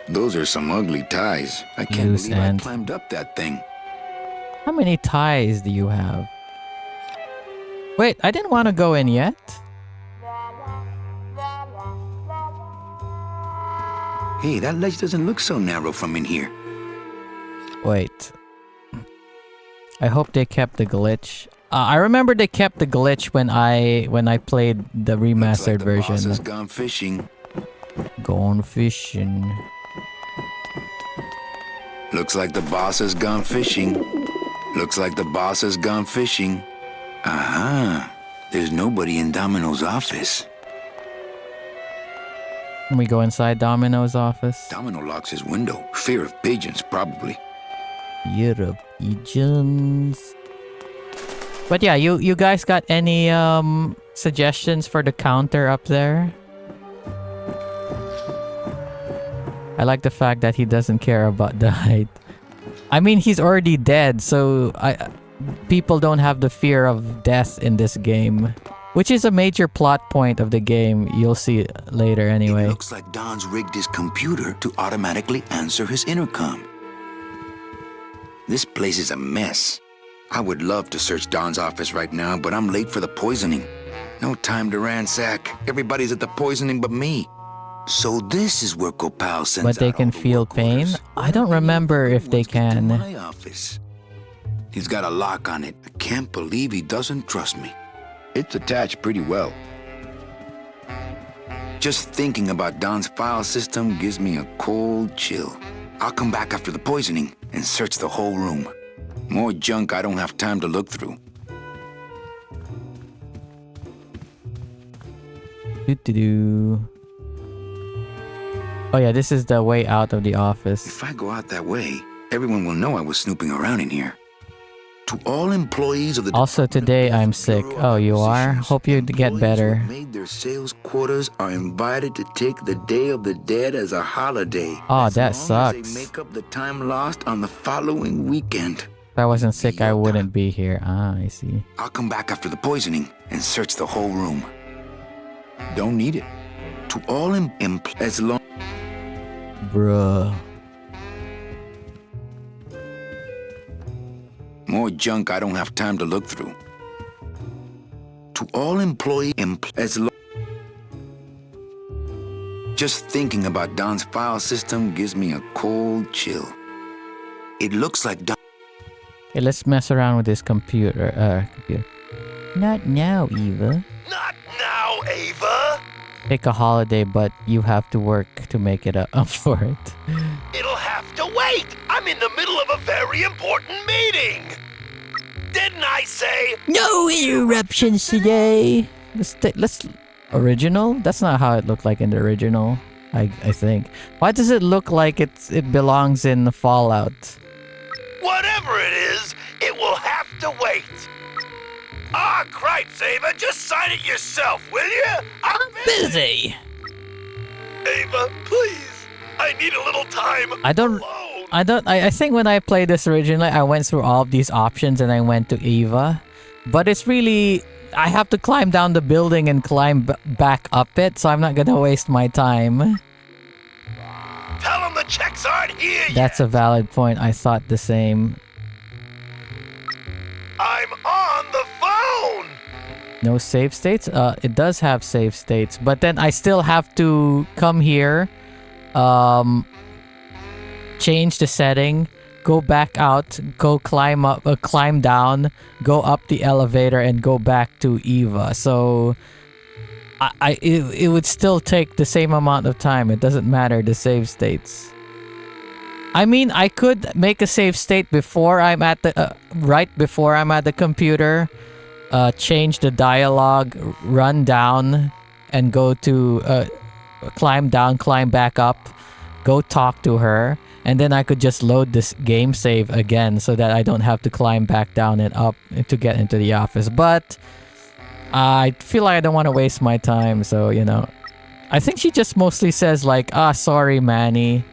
Those are some ugly ties. I can't Loose believe end. I climbed up that thing. How many ties do you have? Wait, I didn't want to go in yet. Hey, that ledge doesn't look so narrow from in here. Wait. I hope they kept the glitch. I remember they kept the glitch when I played the remastered version. Looks like the boss has gone fishing. Gone fishing. Looks like the boss has gone fishing. Looks like the boss has gone fishing. Uh-huh. There's nobody in Domino's office. Can we go inside Domino's office? Domino locks his window. Fear of pigeons, probably. Fear of pigeons. But yeah, you guys got any suggestions for the counter up there? I like the fact that he doesn't care about the height. I mean, he's already dead, so people don't have the fear of death in this game. Which is a major plot point of the game. You'll see it later anyway. It looks like Don's rigged his computer to automatically answer his intercom. This place is a mess. I would love to search Don's office right now, but I'm late for the poisoning. No time to ransack. Everybody's at the poisoning but me. So this is where Copal sends But they out can all the feel work pain? orders. I don't remember if they Wants to get to can. my office. He's got a lock on it. I can't believe he doesn't trust me. It's attached pretty well. Just thinking about Don's file system gives me a cold chill. I'll come back after the poisoning and search the whole room. More junk I don't have time to look through. Doo-doo-doo. Oh yeah, this is the way out of the office. If I go out that way, everyone will know I was snooping around in here. To all employees of the Also today I'm sick. Oh, you are? Hope you get employees better. who have made their sales quotas are invited to take the Day of the Dead as a holiday. Oh, as that long as sucks. they make up the time lost on the following weekend. If I wasn't sick, I wouldn't be here. Ah, I see. I'll come back after the poisoning and search the whole room. Don't need it. To all as long. Bruh. More junk I don't have time to look through. To all as long. Just thinking about Don's file system gives me a cold chill. It looks like Don. Okay, let's mess around with this computer. Not now, Eva. Not now, Ava. Take a holiday, but you have to work to make it up for it. It'll have to wait. I'm in the middle of a very important meeting. Didn't I say? No interruptions today. Let's original. That's not how it looked like in the original. I think. Why does it look like it belongs in the Fallout? Whatever it is, it will have to wait. Ah, cripes, Ava, just sign it yourself, will you? I'm Busy. Ava, please. I need a little time. I think when I played this originally, I went through all of these options and I went to Eva. But it's really, I have to climb down the building and climb back up it, so I'm not gonna waste my time. Tell them the checks aren't here yet. That's a valid point. I thought the same. I'm on the phone. No save states? It does have save states, but then I still have to come here, change the setting, go back out, go climb up, climb down, go up the elevator, and go back to Eva. So it would still take the same amount of time. It doesn't matter the save states. I mean, I could make a save state before I'm at the right before I'm at the computer, change the dialogue, run down, and go to climb down, climb back up, go talk to her, and then I could just load this game save again so that I don't have to climb back down and up to get into the office. But I feel like I don't want to waste my time, so you know, I think she just mostly says like, sorry, Manny.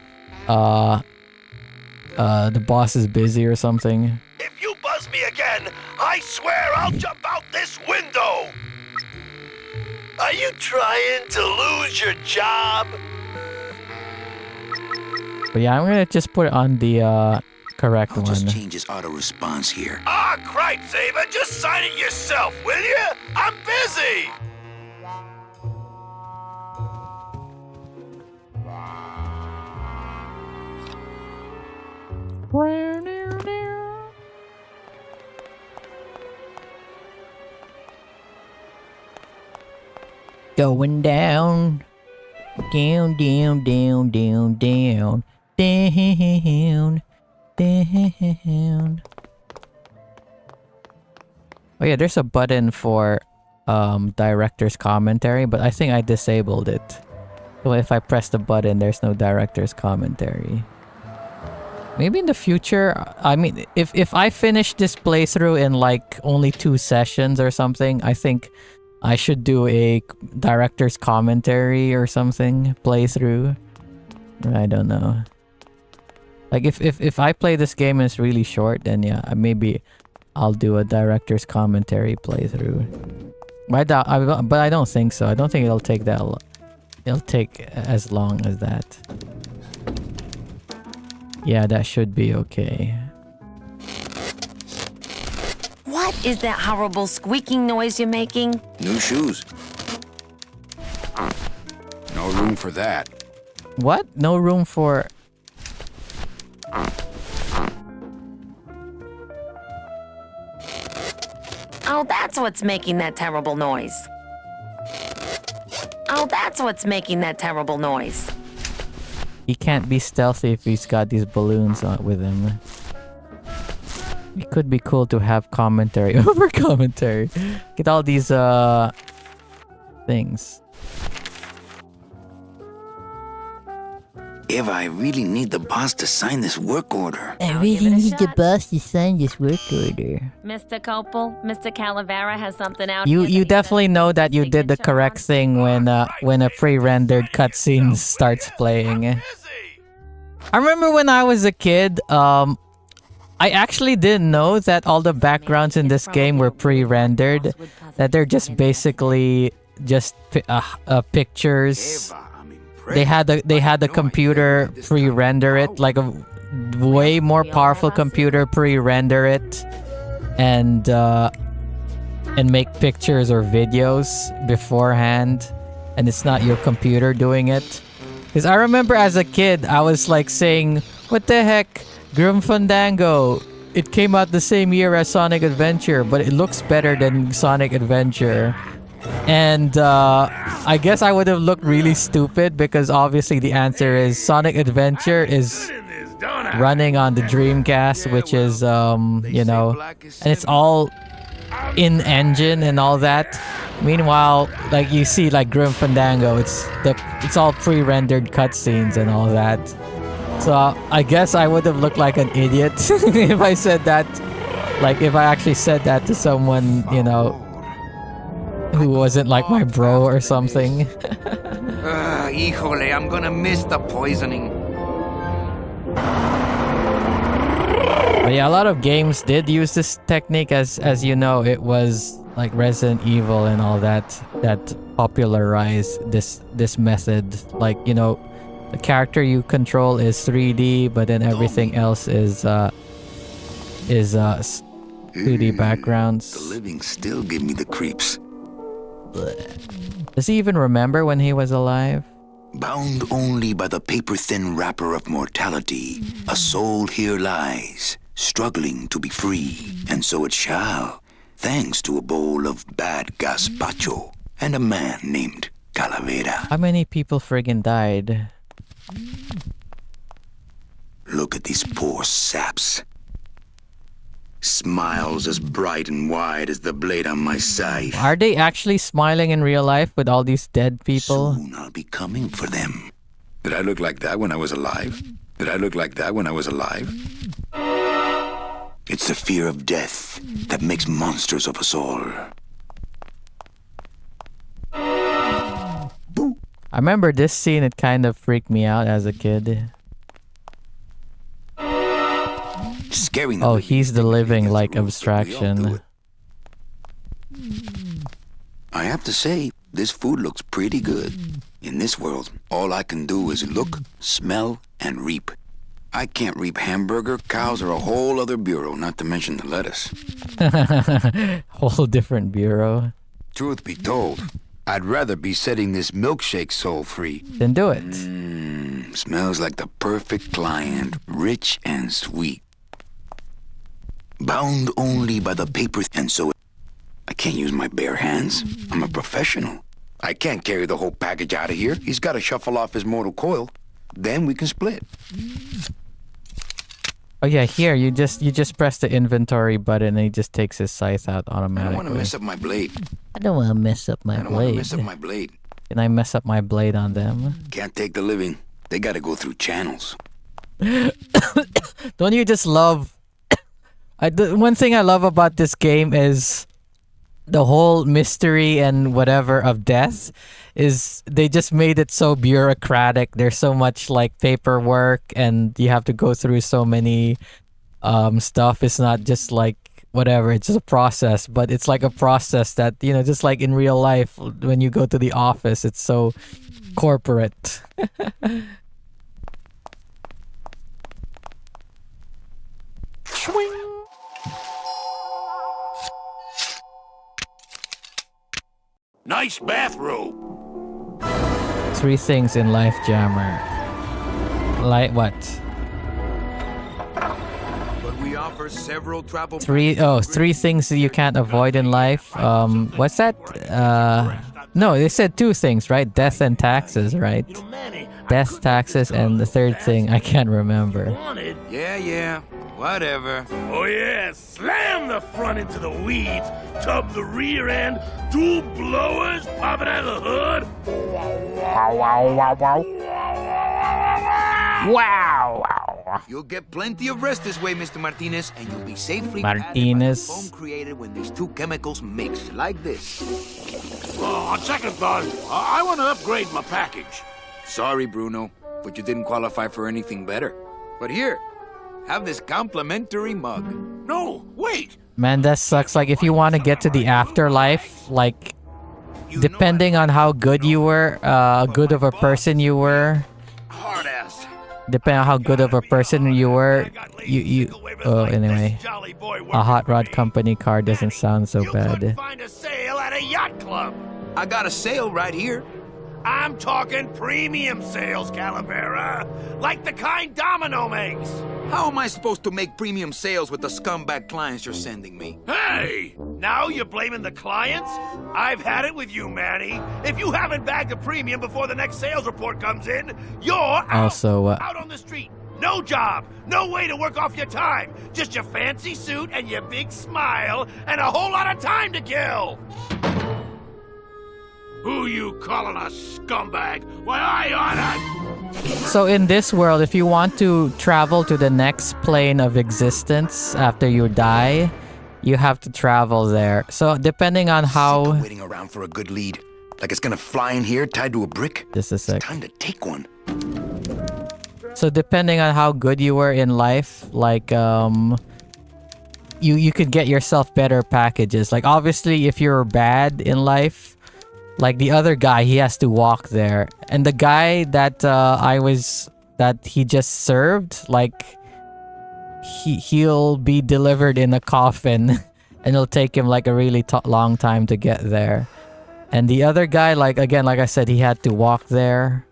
The boss is busy or something. If you buzz me again, I swear I'll jump out this window. Are you trying to lose your job? But yeah, I'm gonna just put it on the correct I'll just one. change his auto response here. Ah, cripes, Ava, just sign it yourself, will you? I'm busy. Going down. Down, down, down, down, down. Down. Down. Oh yeah, there's a button for director's commentary, but I think I disabled it. So if I press the button, there's no director's commentary. Maybe in the future, I mean, if I finish this playthrough in like only 2 sessions or something, I think I should do a director's commentary or something playthrough. I don't know. Like if I play this game and it's really short, then yeah, maybe I'll do a director's commentary playthrough. But I don't think so. I don't think it'll take that long. It'll take as long as that. Yeah, that should be okay. What is that horrible squeaking noise you're making? New shoes. No room for that. What? No room for... Oh, that's what's making that terrible noise. Oh, that's what's making that terrible noise. He can't be stealthy if he's got these balloons with him. It could be cool to have commentary over commentary. Get all these things. Eva, I really need the boss to sign this work order. I really need the boss to sign this work order. Mr. Copel, Mr. Calavera has something out You definitely know that you did the correct thing when a pre-rendered cutscene starts playing. I remember when I was a kid, I actually didn't know that all the backgrounds in this game were pre-rendered. That they're just basically just pictures. Eva, I'm impressed. They had the computer pre-render it, like a way more powerful computer pre-render it, and make pictures or videos beforehand, and it's not your computer doing it. Because I remember as a kid, I was like saying, "What the heck, Grim Fandango? It came out the same year as Sonic Adventure, but it looks better than Sonic Adventure." And I guess I would have looked really stupid because obviously the answer is Sonic Adventure is running on the Dreamcast, which is you know, and it's all in engine and all that. Meanwhile, like you see, like Grim Fandango, it's all pre-rendered cutscenes and all that. So I guess I would have looked like an idiot if I said that. Like if I actually said that to someone, you know, who wasn't like my bro or something. Híjole, I'm gonna miss the poisoning. But yeah, a lot of games did use this technique, as you know. It was like Resident Evil and all that popularized this method. Like, you know, the character you control is 3D, but then everything else is 2D backgrounds. The living still give me the creeps. Does he even remember when he was alive? Bound only by the paper-thin wrapper of mortality, a soul here lies, struggling to be free, and so it shall, thanks to a bowl of bad gazpacho and a man named Calavera. How many people friggin' died? Look at these poor saps. Smiles as bright and wide as the blade on my scythe. Are they actually smiling in real life with all these dead people? Soon I'll be coming for them. Did I look like that when I was alive? Did I look like that when I was alive? It's the fear of death that makes monsters of us all. I remember this scene, it kind of freaked me out as a kid. Scaring the Oh, living he's the thing living against like the rules, but we all do abstraction. it. I have to say, this food looks pretty good. In this world, all I can do is look, smell, and reap. I can't reap hamburger. Cows are a whole other bureau, not to mention the lettuce. Whole different bureau. Truth be told, I'd rather be setting this milkshake soul-free. Then do it. Smells like the perfect client, rich and sweet. Bound only by the paper, and so I can't use my bare hands. I'm a professional. I can't carry the whole package out of here. He's got to shuffle off his mortal coil. Then we can split. Oh yeah, here you just press the inventory button and he just takes his scythe out I automatically. don't want to mess up my blade. I don't want to mess up my I don't want to blade. mess up my blade. Can I mess up my blade on them? Can't take the living. They got to go through channels. Don't you just love... one thing I love about this game is the whole mystery and whatever of death is they just made it so bureaucratic. There's so much like paperwork and you have to go through so many stuff. It's not just like whatever, it's just a process, but it's like a process that, you know, just like in real life when you go to the office, it's so corporate. Nice bathrobe. 3 things in life, Jammer. Like what? But we offer several travel... 3 things that you can't avoid in life. What's that? No, they said 2 things, right? Death and taxes, right? Death, taxes, and the third thing I can't remember. Yeah, whatever. Oh yeah, slam the front into the weeds, tub the rear end, 2 blowers popping out of the hood. Wow! You'll get plenty of rest this way, Mr. Martinez, and you'll be safely Martinez. padded by the foam created when these 2 chemicals mix, like this. On second thought, I want to upgrade my package. Sorry, Bruno, but you didn't qualify for anything better. But here, have this complimentary mug. No, wait. Man, that sucks. Like, if you want to get to the afterlife, like, depending on how good you were, good of a person you were, Hard ass. depending on how good of a person you were, anyway, a hot rod company car doesn't sound so You couldn't bad. find a sale at a yacht club. I got a sale right here. I'm talking premium sales, Calavera. Like the kind Domino makes. How am I supposed to make premium sales with the scumbag clients you're sending me? Hey! Now you're blaming the clients? I've had it with you, Manny. If you haven't bagged a premium before the next sales report comes in, you're out. Also, Out on the street. No job. No way to work off your time. Just your fancy suit and your big smile and a whole lot of time to kill. Who you calling a scumbag? Why, I oughta... so in this world, if you want to travel to the next plane of existence after you die, you have to travel there. So depending on Sick how... of waiting around for a good lead. Like it's gonna fly in here tied to a brick. Just a sec. Time to take one. So depending on how good you were in life, like you could get yourself better packages. Like obviously if you're bad in life, like the other guy, he has to walk there. And the guy that that he just served, like he'll be delivered in a coffin and it'll take him like a really long time to get there. And the other guy, like again, like I said, he had to walk there.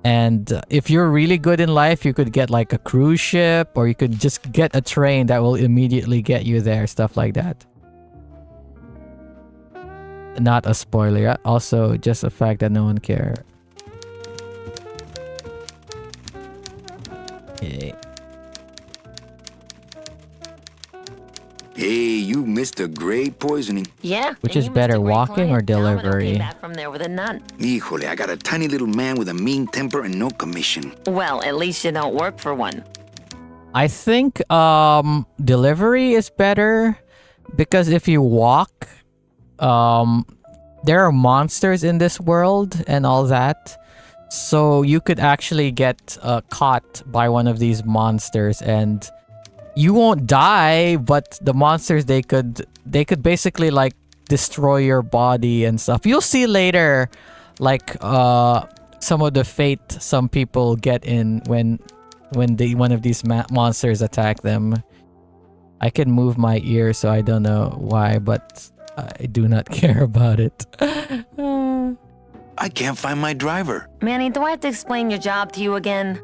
And if you're really good in life, you could get like a cruise ship or you could just get a train that will immediately get you there, stuff like that. Not a spoiler, also just a fact that no one cares. Okay. Hey, you missed a great poisoning. Yeah. Which and is you missed better, a great walking client. or Domino delivery? came back from there with a nut. Híjole, I got a tiny little man with a mean temper and no commission. Well, at least you don't work for one. I think delivery is better because if you walk, there are monsters in this world and all that. So you could actually get caught by one of these monsters and you won't die, but the monsters, they could basically like destroy your body and stuff. You'll see later like some of the fate some people get in when when one of these monsters attack them. I can move my ear, so I don't know why, but I do not care about it. I can't find my driver. Manny, do I have to explain your job to you again?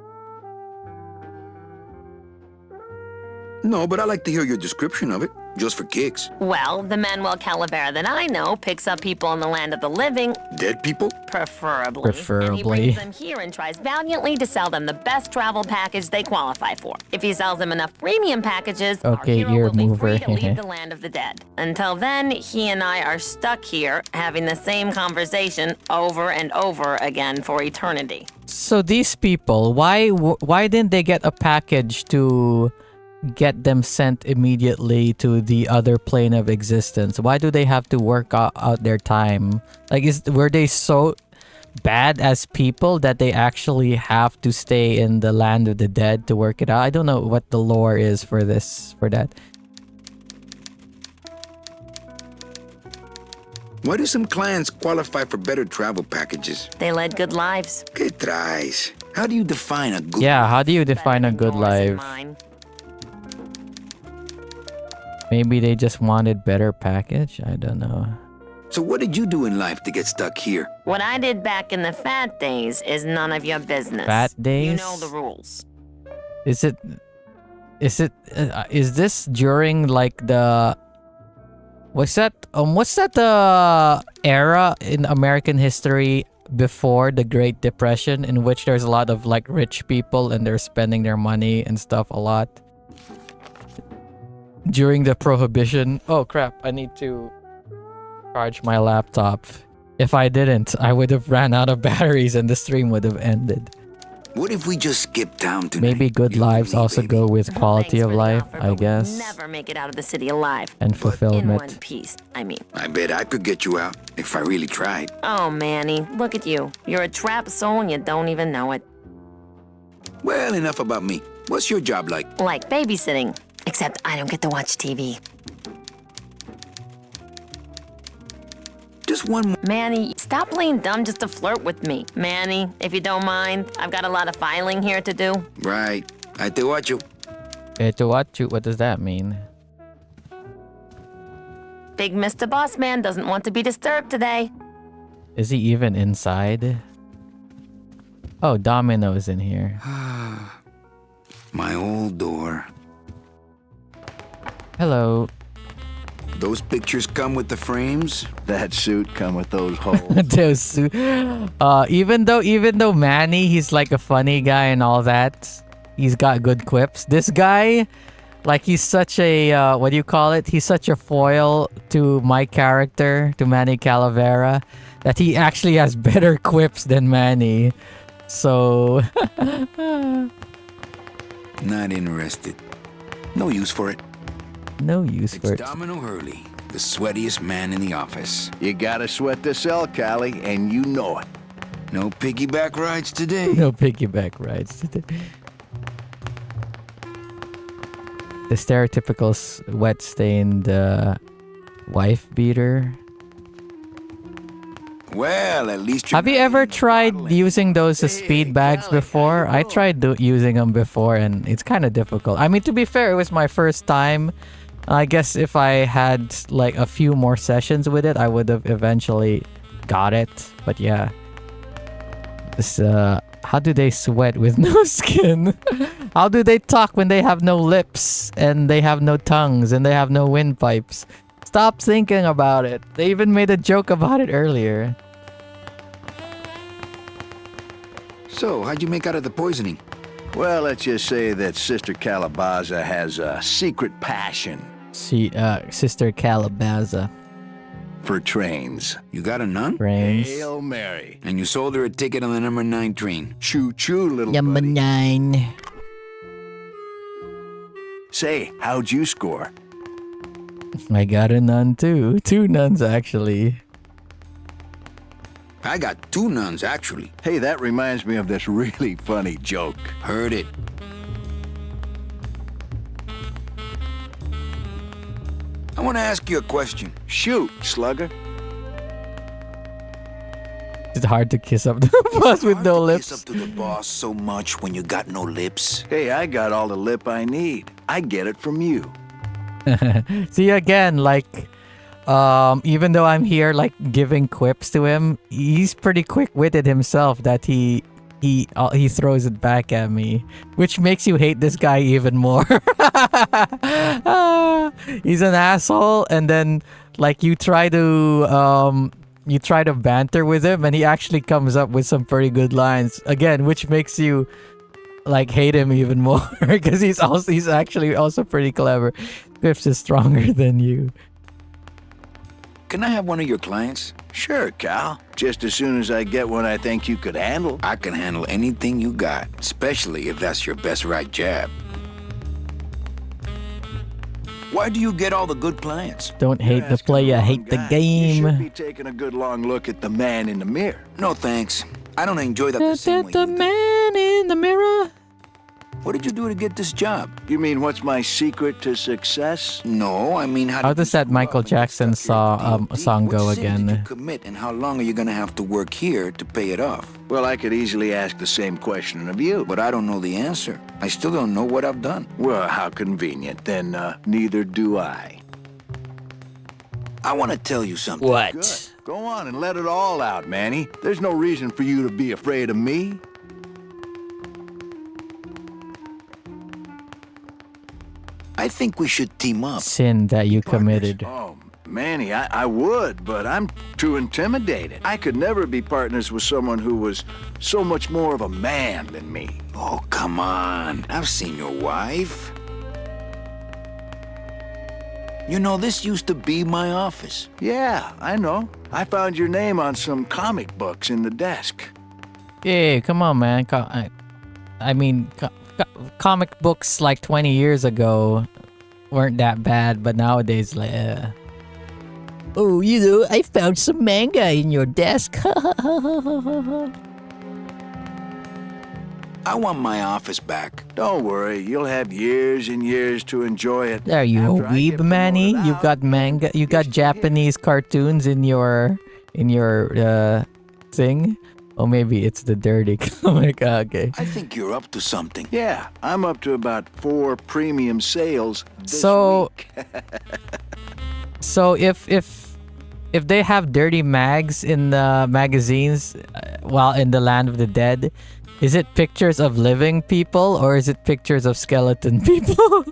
No, but I like to hear your description of it, just for kicks. Well, the Manuel Calavera that I know picks up people in the land of the living, Dead people? preferably. And he Preferably. brings them here and tries valiantly to sell them the best travel package they qualify for. If he sells them enough premium packages, Okay, our hero will be ear free mover. to leave the land of the dead. Until then, he and I are stuck here having the same conversation over and over again for eternity. So these people, why didn't they get a package to get them sent immediately to the other plane of existence? Why do they have to work out their time? Like, were they so bad as people that they actually have to stay in the land of the dead to work it out? I don't know what the lore is for that. Why do some clients qualify for better travel packages? They led good lives. ¿Qué traes? How do you define a good Yeah, how do you Better define a than good yours and life? mine. Maybe they just wanted better package? I don't know. So what did you do in life to get stuck here? What I did back in the fat days is none of your business. Fat You days? know the rules. Is this during like the what's that era in American history before the Great Depression, in which there's a lot of like rich people and they're spending their money and stuff a lot during the Prohibition? Oh crap, I need to charge my laptop. If I didn't, I would have ran out of batteries and the stream would have ended. What if we just skip town tonight? Maybe good You and lives me, also baby? go with quality Thanks of for the life, offer, I but we'd guess, never make it out of the city alive. and In fulfillment. one piece, I mean. I bet I could get you out if I really tried. Oh, Manny, look at you. You're a trapped soul and you don't even know it. Well, enough about me. What's your job like? Like babysitting, except I don't get to watch TV. Just one more. Manny, stop playing dumb just to flirt with me. Manny, if you don't mind, I've got a lot of filing here to do. Right. I te watch you. To what? What does that mean? Big Mr. Boss Man doesn't want to be disturbed today. Is he even inside? Oh, Domino's in here. My old door. Hello. Those pictures come with the frames? That suit come with those holes. Those, even though Manny, he's like a funny guy and all that, he's got good quips. This guy, like, he's such a what do you call it? He's such a foil to my character, to Manny Calavera, that he actually has better quips than Manny. So Not interested. No use for it. no use for It's it. Domino Hurley, the sweatiest man in the office. You gotta sweat to sell, Callie, and you know it. No piggyback rides today. No piggyback rides today. The stereotypical wet-stained wife beater. Well, at least you're Have you not ever in the tried bottle using those as speed bags before? I tried using them before and it's kind of difficult. I mean, to be fair, it was my first time. I guess if I had like a few more sessions with it, I would have eventually got it. But yeah. This, how do they sweat with no skin? How do they talk when they have no lips and they have no tongues and they have no windpipes? Stop thinking about it. They even made a joke about it earlier. So, how'd you make out of the poisoning? Well, let's just say that Sister Calabaza has a secret passion See, Sister Calabaza. for trains. You got a nun? Brains. Hail Mary. And you sold her a ticket on the number 9 train. Choo-choo, little Number buddy. 9. Say, how'd you score? I got a nun too. 2 nuns actually. I got 2 nuns, actually. Hey, that reminds me of this really funny joke. Heard it. I want to ask you a question. Shoot, slugger. it hard to kiss up to the boss with no Kiss up lips. to the boss so much when you got no lips. Hey, I got all the lip I need. I get it from you. See, again, like, even though I'm here, like, giving quips to him, he's pretty quick-witted himself that he throws it back at me, which makes you hate this guy even more. He's an asshole, and then, like, you try to banter with him, and he actually comes up with some pretty good lines, again, which makes you, like, hate him even more, because he's actually also pretty clever. Griff's is stronger than you. Can I have one of your clients? Sure, Cal. Just as soon as I get one I think you could handle. I can handle anything you got, especially if that's your best right jab. Why do you get all the good clients? Don't hate the player, hate the You should game. be taking a good long look at the man in the mirror. No thanks. I don't enjoy that the same way The you do. man in the mirror. What did you do to get this job? You mean what's my secret to success? No, I mean How does that Michael Jackson song go What sin did you again? commit, and how long are you gonna have to work here to pay it off? Well, I could easily ask the same question of you. But I don't know the answer. I still don't know what I've done. Well, how convenient. Then neither do I. I want to tell you something. Good. Go on and let it all out, Manny. There's no reason for you to be afraid of me. I think we should team up. Sin that you committed. Oh, Manny, I would, but I'm too intimidated. I could never be partners with someone who was so much more of a man than me. Oh, come on. I've seen your wife. You know, this used to be my office. Yeah, I know. I found your name on some comic books in the desk. Yeah, come on, man. I mean, comic books like 20 years ago weren't that bad, but nowadays, like, oh, you know, I found some manga in your desk. I want my office back. Don't worry, you'll have years and years to enjoy it. There you After I weeb, get Manny. promoted You out, got manga. You got just Japanese cartoons in your thing. Oh, maybe it's the dirty comic. Okay. I think you're up to something. Yeah, I'm up to about 4 premium sales this So- week. So if they have dirty mags in the magazines while in the Land of the Dead, is it pictures of living people or is it pictures of skeleton people?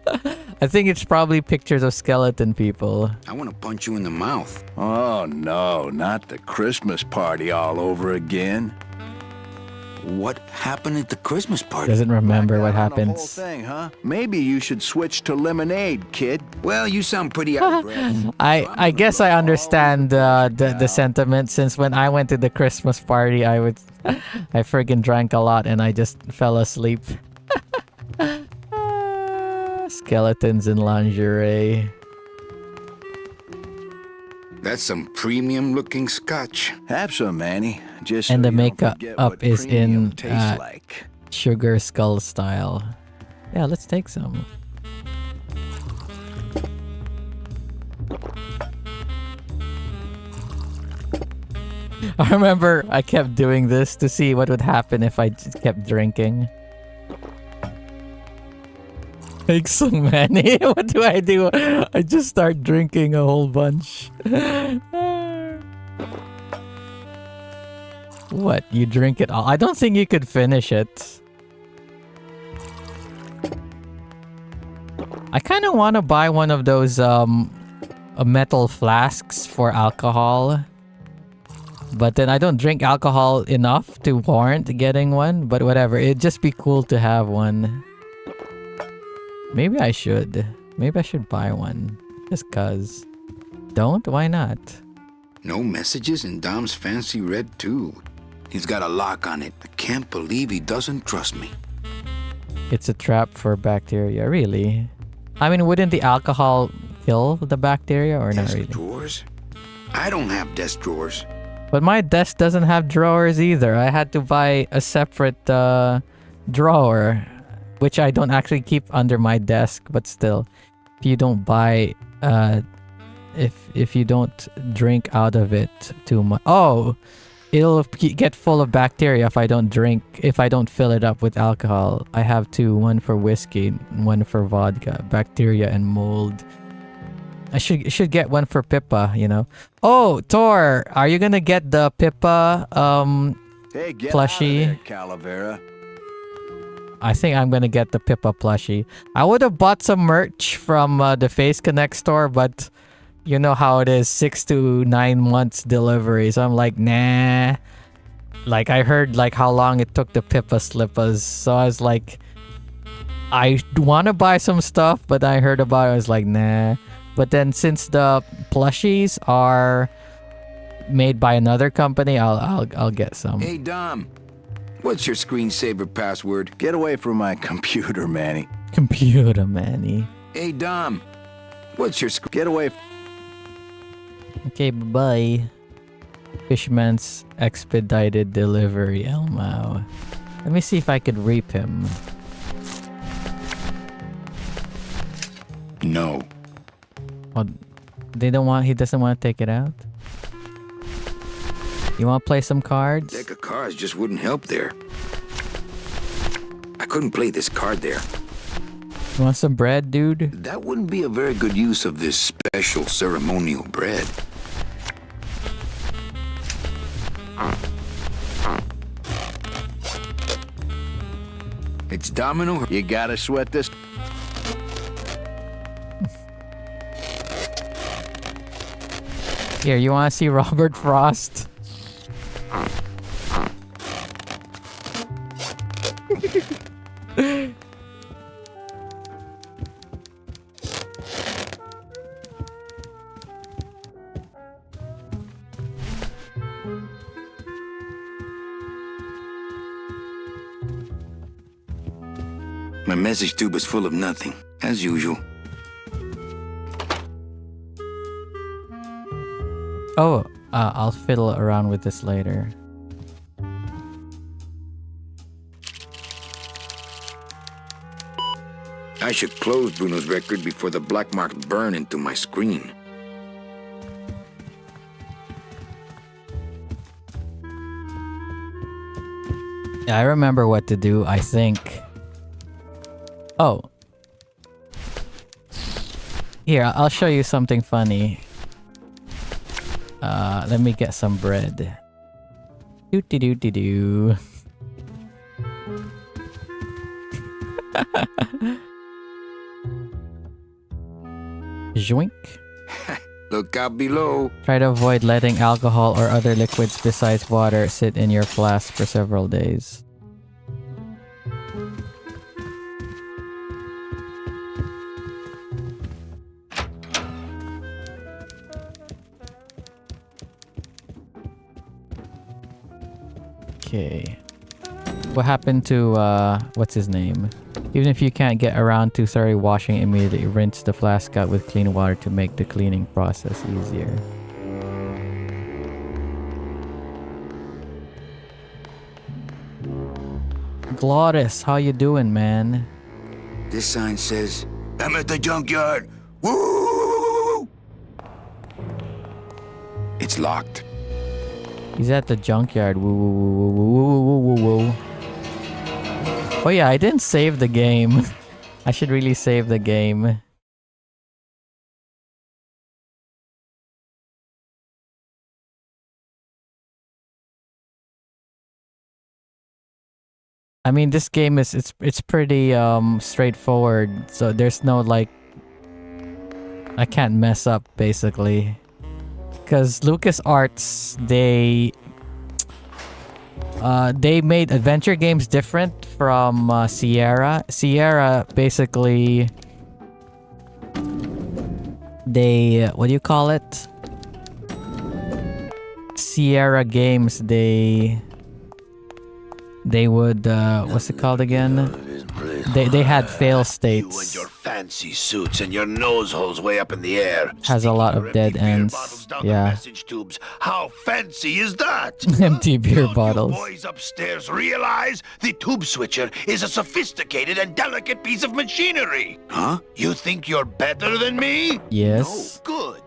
I think it's probably pictures of skeleton people. I want to punch you in the mouth. Oh no, not the Christmas party all over again. What happened at the Christmas party? Doesn't remember what Back out on the whole happens. thing, huh? Maybe you should switch to lemonade, kid. Well, you sound pretty out of breath. I guess I understand the sentiment, since when I went to the Christmas party, I friggin' drank a lot and I just fell asleep. Skeletons in lingerie. That's some premium-looking scotch. Have some, Manny. Just And so the you don't makeup forget up what is premium in, tastes like. Sugar skull style. Yeah, let's take some. I remember I kept doing this to see what would happen if I just kept drinking. Take so many. What do? I just start drinking a whole bunch. What? You drink it all? I don't think you could finish it. I kind of want to buy one of those metal flasks for alcohol. But then I don't drink alcohol enough to warrant getting one. But whatever, it'd just be cool to have one. Maybe I should. Maybe I should buy one. Just cuz. Don't? Why not? No messages in Dom's fancy red tube. He's got a lock on it. I can't believe he doesn't trust me. It's a trap for bacteria, really? I mean, wouldn't the alcohol kill the bacteria or not Desk really? drawers? I don't have desk drawers. But my desk doesn't have drawers either. I had to buy a separate drawer, which I don't actually keep under my desk. But still, if you don't buy, if you don't drink out of it too much. Oh, get full of bacteria if I don't fill it up with alcohol. I have two, one for whiskey, one for vodka, bacteria and mold. I should get one for Pippa, you know. Oh, Tor, are you gonna get the Pippa Hey, get plushie? out of there, Calavera. I think I'm gonna get the Pippa plushie. I would have bought some merch from the Face Connect store, but you know how it is, 6 to 9 months delivery. So I'm like, nah. Like I heard like how long it took the Pippa slippers. So I was like, I want to buy some stuff, but I heard about it. I was like, nah. But then since the plushies are made by another company, I'll get some. Hey, Dom. What's your screensaver password? Get away from my computer, Manny. Computer Manny. Hey, Dom. What's your Get away. Okay, bye. Fishman's expedited delivery. Elmo. Let me see if I could reap him. No. Oh, he doesn't want to take it out? You want to play some cards? Deck of cards just wouldn't help there. I couldn't play this card there. You want some bread, dude? That wouldn't be a very good use of this special ceremonial bread. It's domino. You gotta sweat this. Here, you want to see Robert Frost? My message tube is full of nothing, as usual. Oh, I'll fiddle around with this later. I should close Bruno's record before the black marks burn into my screen. Yeah, I remember what to do, I think. Oh. Here, I'll show you something funny. Let me get some bread. Doo-doo-doo-doo-doo. Joink. Look out below. Try to avoid letting alcohol or other liquids besides water sit in your flask for several days. Okay. What happened to, what's his name? Even if you can't get around to washing immediately, rinse the flask out with clean water to make the cleaning process easier. Glottis, how you doing, man? This sign says, I'm at the junkyard. Woo! It's locked. He's at the junkyard. Woo woo woo woo woo woo woo woo. Oh yeah, I didn't save the game. I should really save the game. I mean, this game is it's pretty straightforward. So there's no like I can't mess up basically. Because LucasArts, they made adventure games different from Sierra. Sierra basically, they what do you call it? Sierra games, they would what's it called again? They had fail states. You and your fancy suits and your nose holes way up in the air. Has a lot of dead ends. Yeah. Message tubes. How fancy is that? Empty beer Don't bottles. You boys upstairs realize the tube switcher is a sophisticated and delicate piece of machinery? Huh? You think you're better than me? Yes. No, good.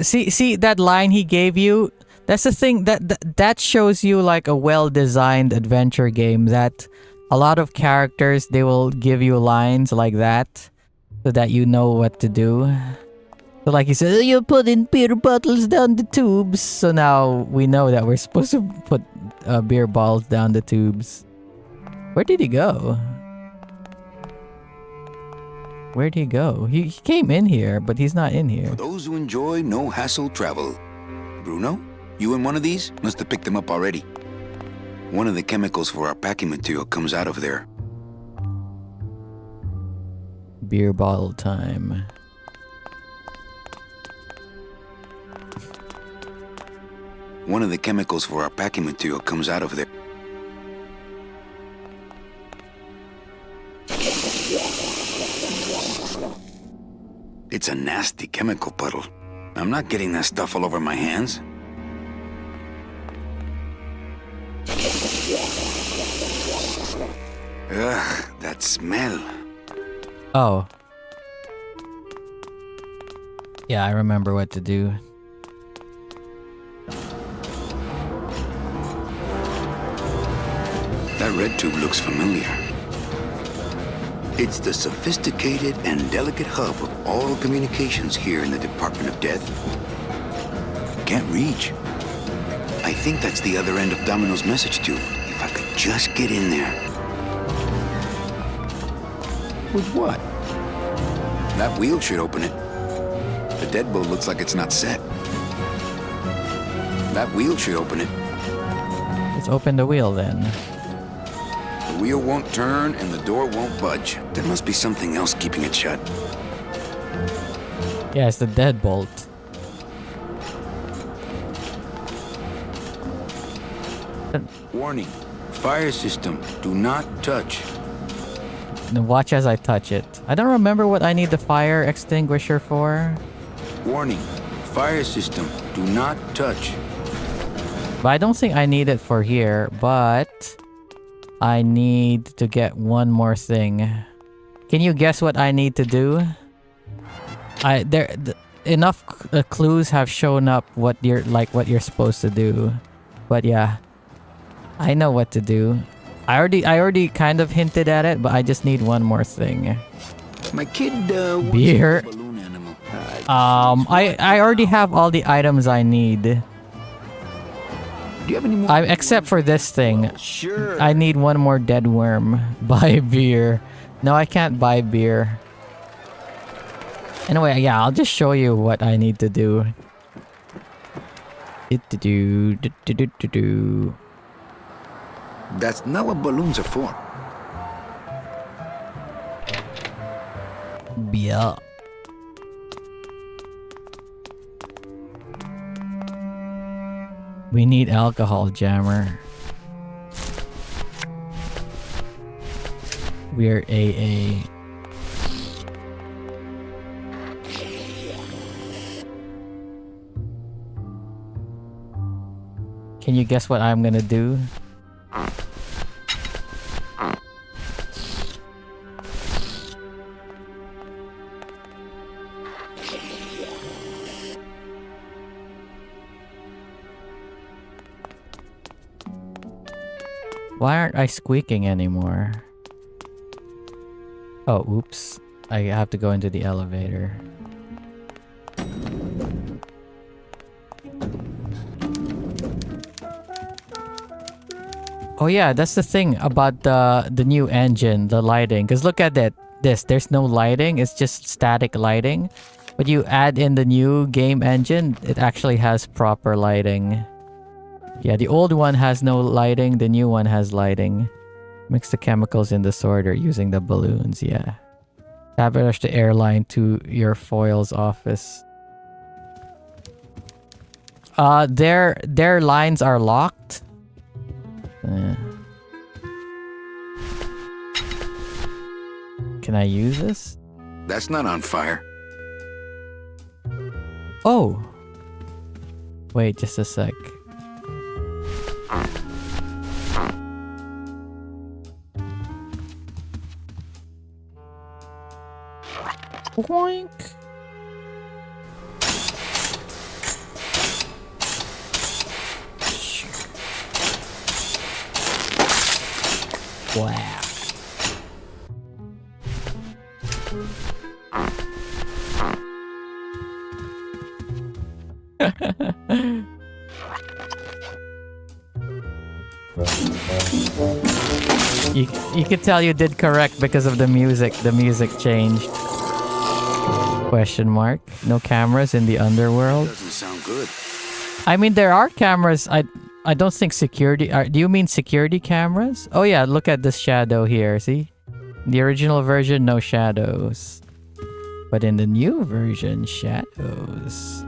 See that line he gave you. That's the thing that shows you like a well-designed adventure game. That a lot of characters, they will give you lines like that, so that you know what to do. So like he said, you put in beer bottles down the tubes. So now we know that we're supposed to put beer bottles down the tubes. Where did he go? Where'd he go? He came in here, but he's not in here. For those who enjoy no-hassle travel. Bruno, you in one of these? Must have picked them up already. One of the chemicals for our packing material comes out of there. Beer bottle time. One of the chemicals for our packing material comes out of there. It's a nasty chemical puddle. I'm not getting that stuff all over my hands. Ugh, that smell. Oh. Yeah, I remember what to do. That red tube looks familiar. It's the sophisticated and delicate hub of all communications here in the Department of Death. Can't reach. I think that's the other end of Domino's message tube. If I could just get in there. With what? That wheel should open it. The deadbolt looks like it's not set. That wheel should open it. Let's open the wheel then. The wheel won't turn and the door won't budge. There must be something else keeping it shut. Yeah, it's the deadbolt. Warning. Fire system. Do not touch. Now watch as I touch it. I don't remember what I need the fire extinguisher for. Warning. Fire system. Do not touch. But I don't think I need it for here, but I need to get one more thing. Can you guess what I need to do? Enough clues have shown up what you're supposed to do. But yeah, I know what to do. I already kind of hinted at it, but I just need one more thing. My kid wants Beer. a balloon animal. I already have all the items I need. Do you have any more? Except for this thing. Well, sure. I need one more dead worm. Buy beer. No, I can't buy beer. Anyway, yeah, I'll just show you what I need to do. That's not what balloons are for. Beer. We need alcohol, Jammer. We're AA. Can you guess what I'm gonna do? Why aren't I squeaking anymore? Oh, oops. I have to go into the elevator. Oh yeah, that's the thing about the new engine, the lighting. Because look at that. There's no lighting. It's just static lighting. But you add in the new game engine, it actually has proper lighting. Yeah, the old one has no lighting. The new one has lighting. Mix the chemicals in the sorter using the balloons. Yeah. Sabotage the airline to your foil's office. Their lines are locked. Can I use this? That's not on fire. Oh. Wait, just a sec. Boink. Wow. You could tell you did correct because of the music. The music changed. Question mark. No cameras in the underworld. Doesn't sound good. I mean, there are cameras. I don't think security. Do you mean security cameras? Oh yeah, look at this shadow here. See, the original version, no shadows, but in the new version, shadows.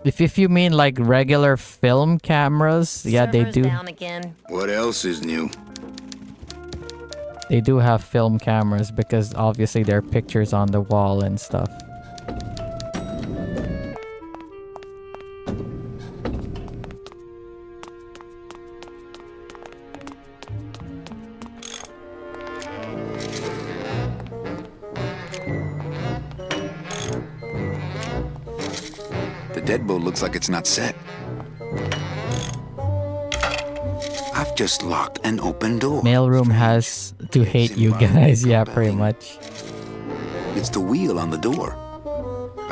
If you mean like regular film cameras, yeah, they Server's do. down again. What else is new? They do have film cameras because obviously there are pictures on the wall and stuff. The deadbolt looks like it's not set. I've just locked an open door. Mailroom has to hate you guys. Yeah, pretty much. It's the wheel on the door.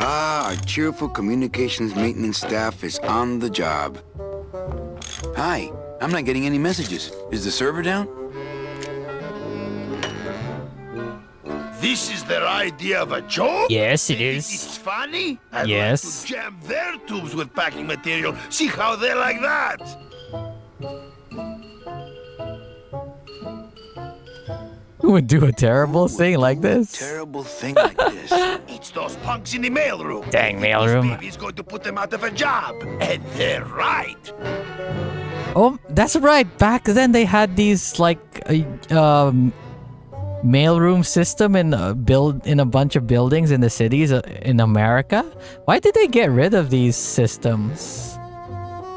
Ah, our cheerful communications maintenance staff is on the job. Hi, I'm not getting any messages. Is the server down? This is their idea of a joke? Yes, it They think is. It's funny? I'd Yes. like to jam their tubes with packing material. See how they like that? Who would do a terrible thing like this? Terrible thing like this. It's those punks in the mailroom. Dang, This mailroom. baby's going to put them out of a job. And they're right. Oh, that's right. Back then they had these like mailroom system in a bunch of buildings in the cities in America. Why did they get rid of these systems?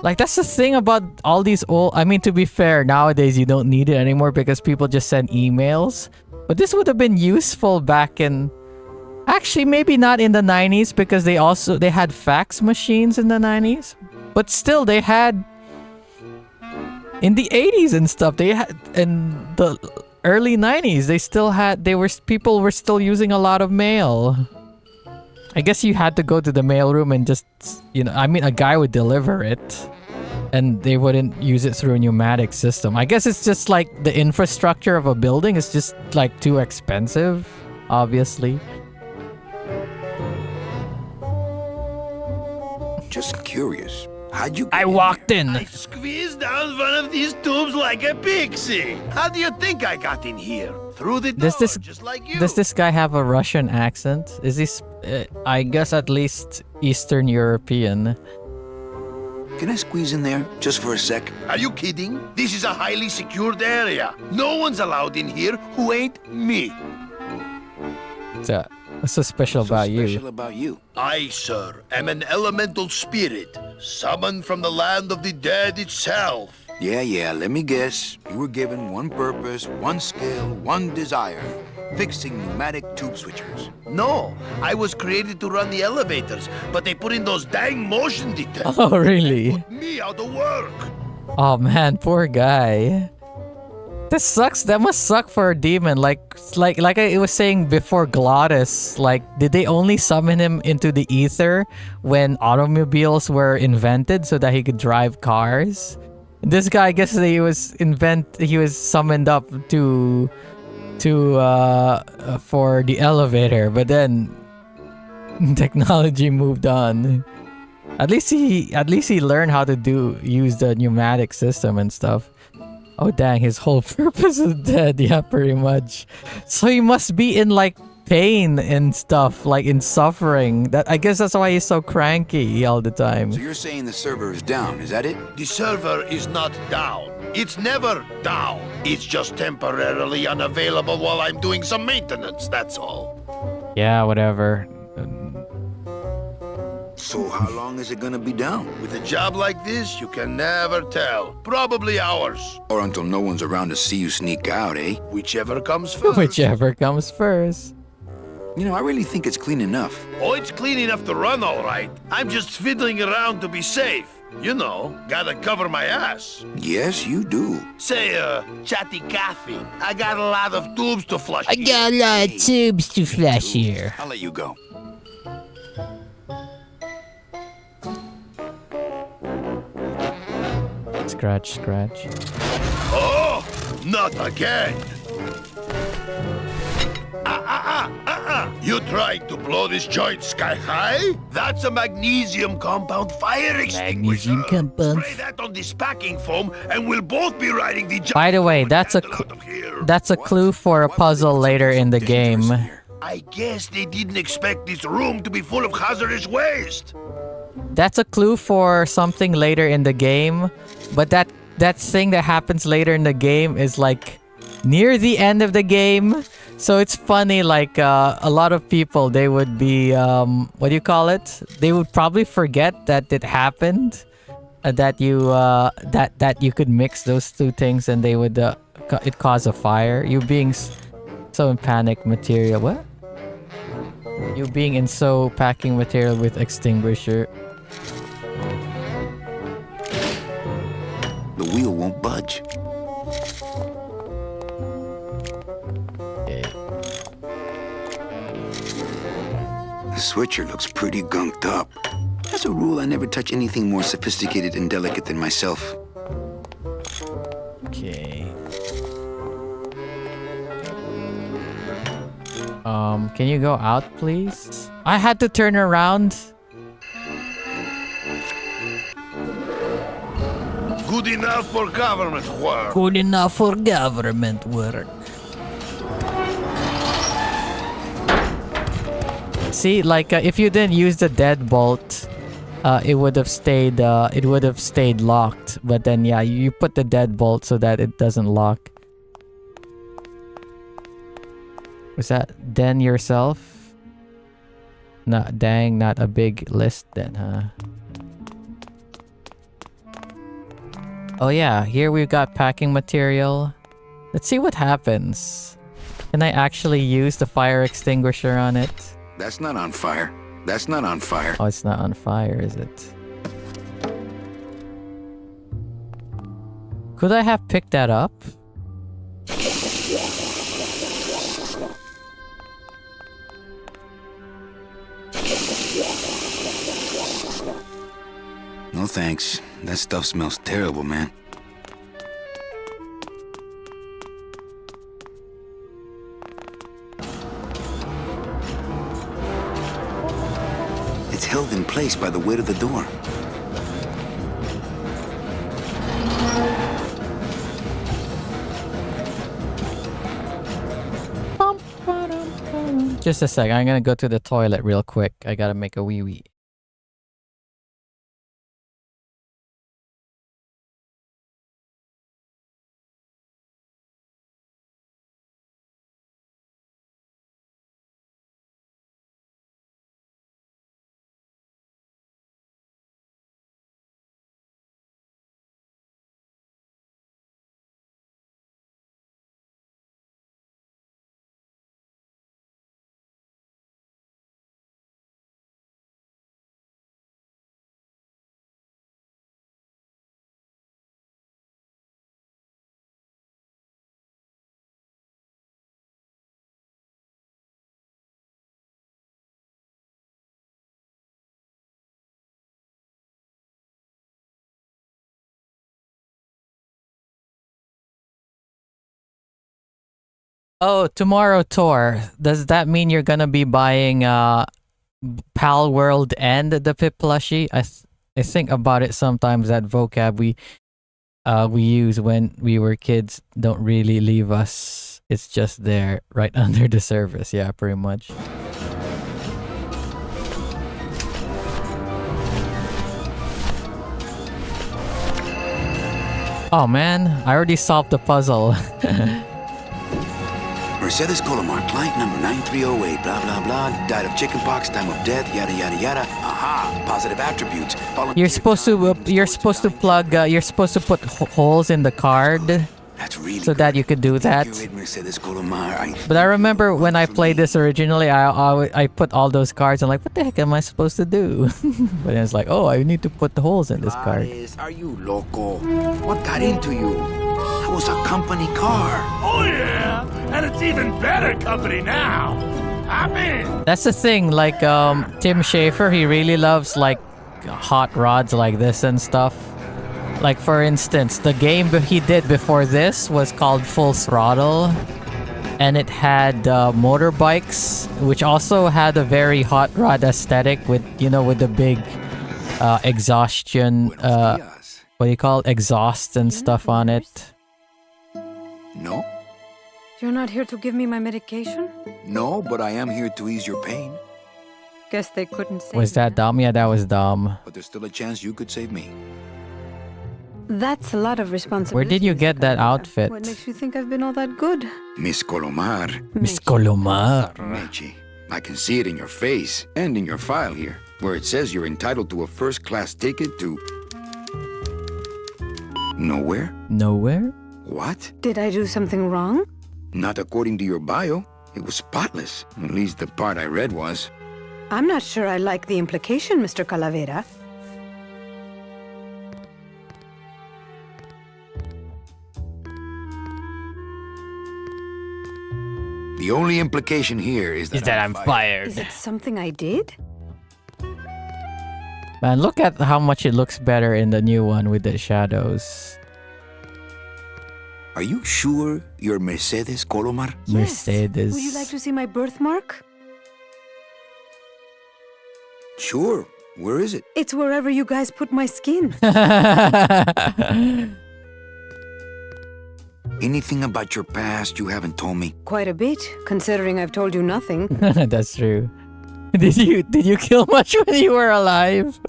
Like, that's the thing about all these old... I mean, to be fair, nowadays you don't need it anymore because people just send emails. But this would have been useful back in... Actually, maybe not in the 90s because they had fax machines in the 90s. But still, they had... In the 80s and stuff, they had... In the early 90s, people were still using a lot of mail. I guess you had to go to the mailroom and just, I mean, a guy would deliver it. And they wouldn't use it through a pneumatic system. I guess it's just like the infrastructure of a building is just like too expensive, obviously. Just curious. How'd you... I walked in. I squeezed down one of these tubes like a pixie. How do you think I got in here? Through the door, just like you. Does this guy have a Russian accent? Is he, I guess at least Eastern European. Can I squeeze in there just for a sec? Are you kidding? This is a highly secured area. No one's allowed in here who ain't me. So, what's so special about Special you? about you. I, sir, am an elemental spirit, summoned from the land of the dead itself. Yeah, let me guess. You were given one purpose, one skill, one desire. Fixing pneumatic tube switchers. No, I was created to run the elevators, but they put in those dang motion detectors. Oh, really? Put me out of work. Oh man, poor guy. This sucks. That must suck for a demon. Like I was saying before, Glottis. Like, did they only summon him into the ether when automobiles were invented so that he could drive cars? This guy, I guess he was summoned up to for the elevator, but then technology moved on. At least he learned how to use the pneumatic system and stuff. Oh dang, his whole purpose is dead. Yeah, pretty much. So he must be in like pain and stuff, like in suffering. I guess that's why he's so cranky all the time. So you're saying the server is down, is that it? The server is not down. It's never down. It's just temporarily unavailable while I'm doing some maintenance, that's all. Yeah, whatever. So how long is it gonna be down? With a job like this, you can never tell. Probably hours. Or until no one's around to see you sneak out, eh? Whichever comes first. Whichever comes first. You know, I really think it's clean enough. Oh, it's clean enough to run, all right. I'm just fiddling around to be safe. You know, gotta cover my ass. Yes, you do. Say, Chatty Cathy, I got a lot of tubes to flush. I got a lot of tubes to flush here. I'll let you go. Scratch, scratch. Oh, not again. You trying to blow this joint sky high? That's a magnesium compound fire extinguisher. Magnesium compound. Spray that on this packing foam, and we'll both be riding the. By the way, that's a clue for a puzzle later in the game. I guess they didn't expect this room to be full of hazardous waste. That's a clue for something later in the game, but that thing that happens later in the game is like near the end of the game. So it's funny, like a lot of people, they would be what do you call it? They would probably forget that it happened, that you could mix those two things, and they would it cause a fire. You being so in panic material, what? You being in so packing material with extinguisher. The wheel won't budge. Okay. The switcher looks pretty gunked up. As a rule, I never touch anything more sophisticated and delicate than myself. Okay. Can you go out, please? I had to turn around. Good enough for government work. Good enough for government work. See, like if you didn't use the deadbolt, it would have stayed. It would have stayed locked. But then, yeah, you put the deadbolt so that it doesn't lock. Was that then yourself? Not dang, not a big list then, huh? Oh yeah, here we've got packing material. Let's see what happens. Can I actually use the fire extinguisher on it? That's not on fire. That's not on fire. Oh, it's not on fire, is it? Could I have picked that up? No thanks. That stuff smells terrible, man. It's held in place by the weight of the door. Just a sec, I'm gonna go to the toilet real quick. I gotta make a wee-wee. Oh, tomorrow tour. Does that mean you're gonna be buying Pal World and the Pip plushie? I think about it sometimes. That vocab we use when we were kids don't really leave us. It's just there right under the surface. Yeah, pretty much. Oh man, I already solved the puzzle. Mercedes Colomar, client number 9308, blah, blah, blah. Died of chickenpox, time of death, yada, yada, yada. Aha, positive attributes. You're supposed to plug, you're supposed to put holes in the card. That's really so that you could do that. accurate, Mercedes Colomar. But I remember when I played this originally, I put all those cards. I'm like, what the heck am I supposed to do? But then it's like, oh, I need to put the holes in this card. Are you loco? What got into you? That was a company car. Oh, yeah. And it's even better company now. I'm in. That's the thing. Like Tim Schafer, he really loves like hot rods like this and stuff. Like for instance, the game he did before this was called Full Throttle, and it had motorbikes, which also had a very hot rod aesthetic with, you know, with the big exhaustion, what do you call it? Exhaust and stuff on it. No? You're not here to give me my medication? No, but I am here to ease your pain. Guess they couldn't save Was that me, dumb? Yeah, that was dumb. But there's still a chance you could save me. That's a lot of responsibility. Where did you get that outfit? What makes you think I've been all that good? Miss Colomar. Miss Colomar. Mechi, I can see it in your face and in your file here, where it says you're entitled to a first-class ticket to... Nowhere? Nowhere? What? Did I do something wrong? Not according to your bio. It was spotless. At least the part I read was. I'm not sure I like the implication, Mr. Calavera. The only implication here is that, I'm fired. Is it something I did? Man, look at how much it looks better in the new one with the shadows. Are you sure you're Mercedes Colomar? Mercedes. Would you like to see my birthmark? Sure. Where is it? It's wherever you guys put my skin. Anything about your past you haven't told me? Quite a bit, considering I've told you nothing. That's true. Did you kill much when you were alive?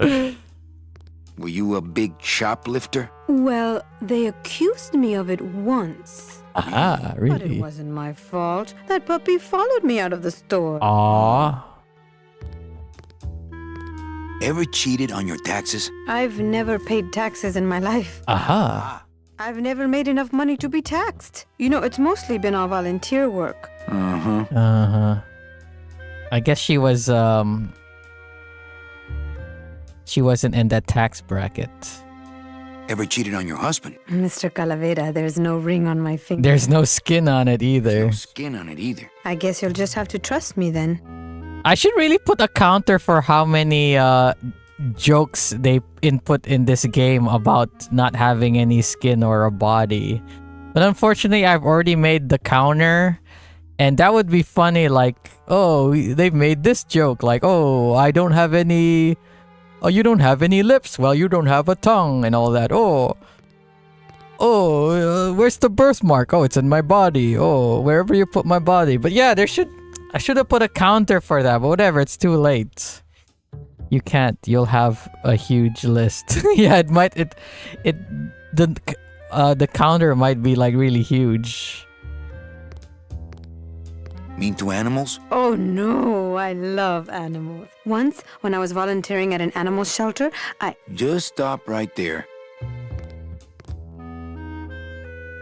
Were you a big shoplifter? Well, they accused me of it once. Ah, But it really? wasn't my fault. That puppy followed me out of the store. Aww. Ever cheated on your taxes? I've never paid taxes in my life. Aha. I've never made enough money to be taxed. You know, it's mostly been all volunteer work. Uh-huh. Uh-huh. I guess she wasn't in that tax bracket. Ever cheated on your husband? Mr. Calavera, there's no ring on my finger. There's no skin on it either. No skin on it either. I guess you'll just have to trust me then. I should really put a counter for how many jokes they input in this game about not having any skin or a body. But unfortunately, I've already made the counter, and that would be funny, like, oh, they've made this joke, like, oh, I don't have any... Oh, you don't have any lips. Well, you don't have a tongue and all that. Where's the birthmark? Oh, it's in my body. Oh, wherever you put my body. But yeah, I should have put a counter for that, but whatever, it's too late. You can't. You'll have a huge list. Yeah, the counter might be like really huge. Mean to animals? Oh no, I love animals. Once, when I was volunteering at an animal shelter, Just stop right there.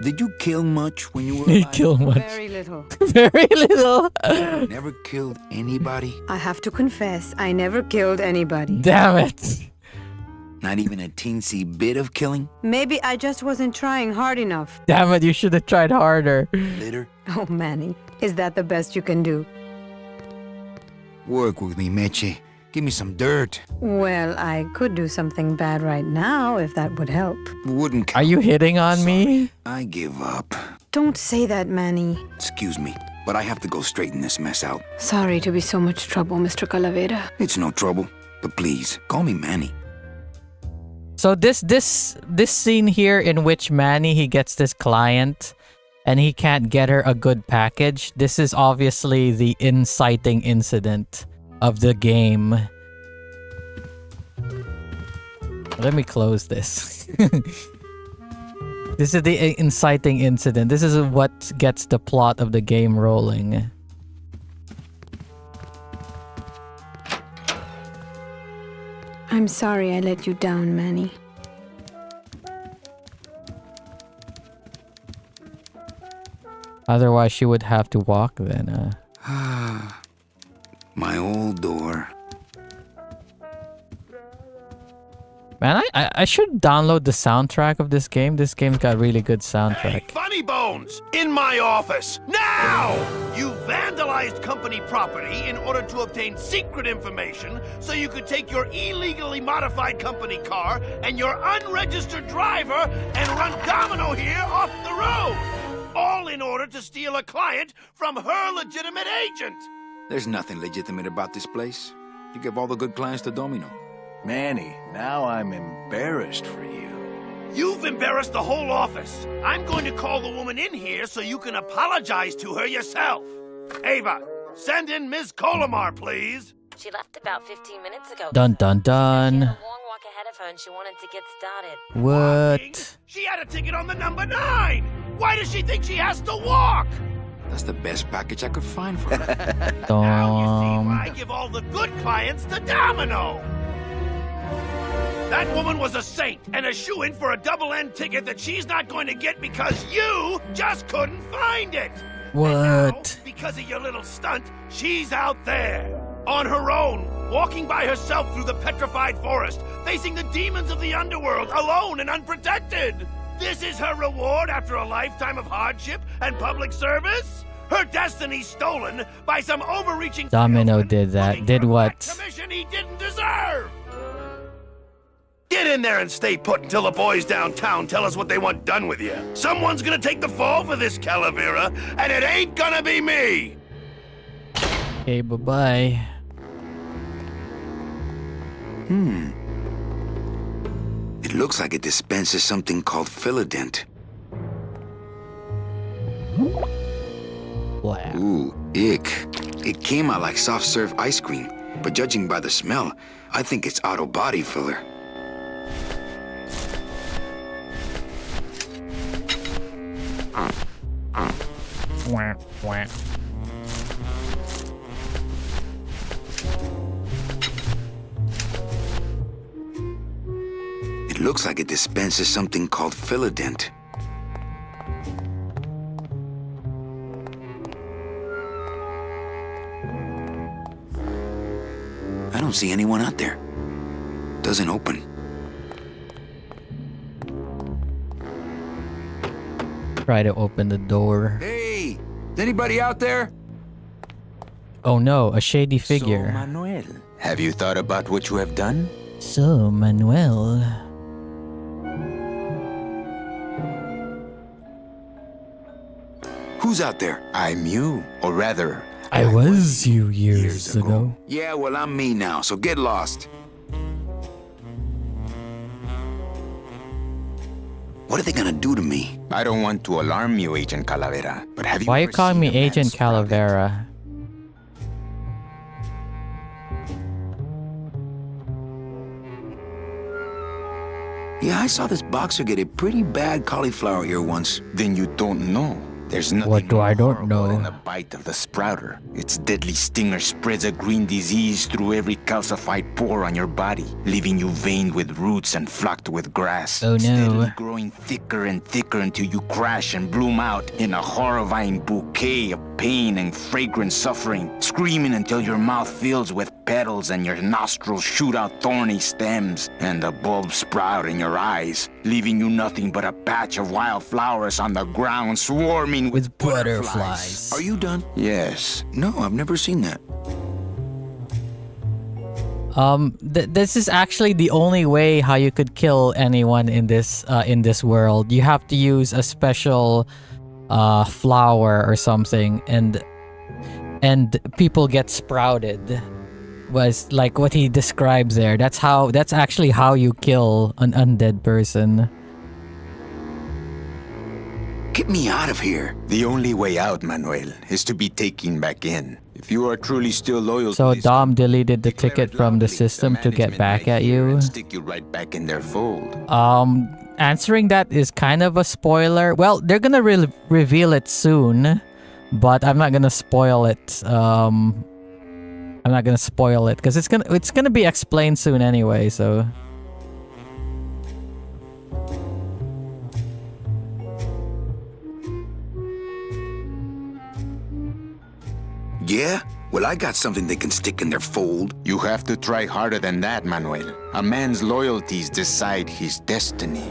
Did you kill much when you were You alive? kill much. Very little. Very little. Never killed anybody? I have to confess, I never killed anybody. Damn it. Not even a teensy bit of killing? Maybe I just wasn't trying hard enough. Damn it, you should have tried harder. Litter? Oh, Manny, is that the best you can do? Work with me, Meche. Give me some dirt. Well, I could do something bad right now if that would help. Wouldn't count. Are you hitting on me? I give up. Don't say that, Manny. Excuse me, but I have to go straighten this mess out. Sorry to be so much trouble, Mr. Calavera. It's no trouble, but please, call me Manny. So this scene here in which Manny, he gets this client and he can't get her a good package. This is obviously the inciting incident of the game. Let me close this. This is the inciting incident. This is what gets the plot of the game rolling. I'm sorry I let you down, Manny. Otherwise, she would have to walk then. My old door. Man, I should download the soundtrack of this game. This game's got really good Hey, soundtrack. Funny Bones! In my office! Now! You vandalized company property in order to obtain secret information so you could take your illegally modified company car and your unregistered driver and run domino here off the road! All in order to steal a client from her legitimate agent! There's nothing legitimate about this place. You give all the good clients to Domino. Manny, now I'm embarrassed for you. You've embarrassed the whole office. I'm going to call the woman in here so you can apologize to her yourself. Ava, send in Ms. Colomar, please. She left about 15 minutes ago. Dun dun She had dun. a long walk ahead of her and she wanted to get started. Walking? What? She had a ticket on the number 9. Why does she think she has to walk? That's the best package I could find for her. Now you see why I give all the good clients to Domino. That woman was a saint and a shoo-in for a double-end ticket that she's not going to get because you just couldn't find it. What? And now, because of your little stunt, she's out there, on her own, walking by herself through the petrified forest, facing the demons of the underworld, alone and unprotected. This is her reward after a lifetime of hardship and public service? Her destiny stolen by some overreaching Domino salesman did that. looking Did for a what? fat commission he didn't deserve. Get in there and stay put until the boys downtown tell us what they want done with you. Someone's gonna take the fall for this, Calavera, and it ain't gonna be me! Okay, bye-bye. It looks like it dispenses something called Philodent. Wow. Ooh, ick. It came out like soft serve ice cream, but judging by the smell, I think it's auto body filler. Wah, wah. It looks like it dispenses something called Philodent. I don't see anyone out there. Doesn't open. Try to open the door. Hey! Is anybody out there? Oh no, a shady So, figure. Manuel, have you thought about what you have done? So, Manuel. Who's out there? I'm you, or rather, I was you years ago. Yeah, well, I'm me now, so get lost. What are they gonna do to me? I don't want to alarm you, Agent Calavera, but have you Why are you ever calling seen me a man Agent sprouted? Calavera? Yeah, I saw this boxer get a pretty bad cauliflower ear once. Then you don't know. There's nothing What do more I don't horrible know? than the bite of the sprouter. Its deadly stinger spreads a green disease through every calcified pore on your body, leaving you veined with roots and flocked with grass. Oh, no. Steadily growing thicker and thicker until you crash and bloom out in a horrifying bouquet of pain and fragrant suffering, screaming until your mouth fills with petals and your nostrils shoot out thorny stems and the bulbs sprout in your eyes, leaving you nothing but a patch of wild flowers on the ground swarming With butterflies. Are you done? Yes. No, I've never seen that. This is actually the only way how you could kill anyone in this world. You have to use a special flower or something, and people get sprouted. Was like what he describes there. That's actually how you kill an undead person. Get me out of here. The only way out, Manuel, is to be taken back in. If you are truly still loyal So to this Dom deleted the declare ticket it from the loudly. system to get management back may at hear you. and stick you right back in their fold. Answering that is kind of a spoiler. Well, they're gonna reveal it soon, but I'm not gonna spoil it. I'm not gonna spoil it because it's gonna be explained soon anyway. So. Yeah? Well, I got something they can stick in their fold. You have to try harder than that, Manuel. A man's loyalties decide his destiny.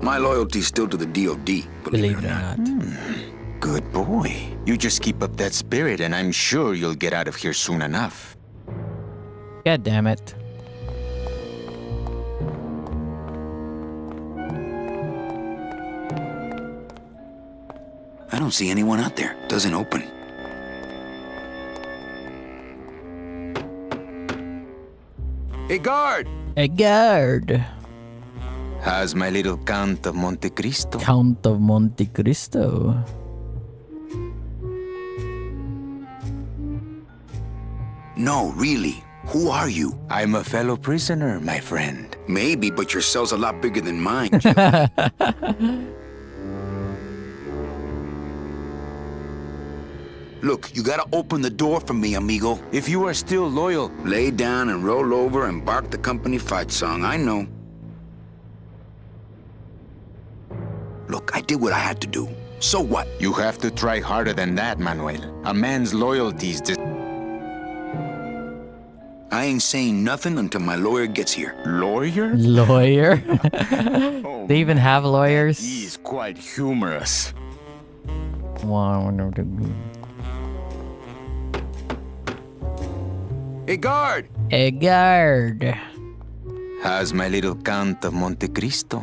My loyalty's still to the DOD, believe it or not. Good boy. You just keep up that spirit and I'm sure you'll get out of here soon enough. God damn it. I don't see anyone out there. Doesn't open. Hey, guard! A guard. How's my little Count of Monte Cristo? Count of Monte Cristo. No, really. Who are you? I'm a fellow prisoner, my friend. Maybe, but your cell's a lot bigger than mine, Joe. Look, you gotta open the door for me, amigo. If you are still loyal, Lay down and roll over and bark the company fight song, I know. Look, I did what I had to do. So what? you have to try harder than that, Manuel. A man's loyalties I ain't saying nothing until my lawyer gets here. Lawyer? Lawyer. Oh, They even have lawyers. he is quite humorous. Hey, guard! A guard. How's my little Count of Monte Cristo?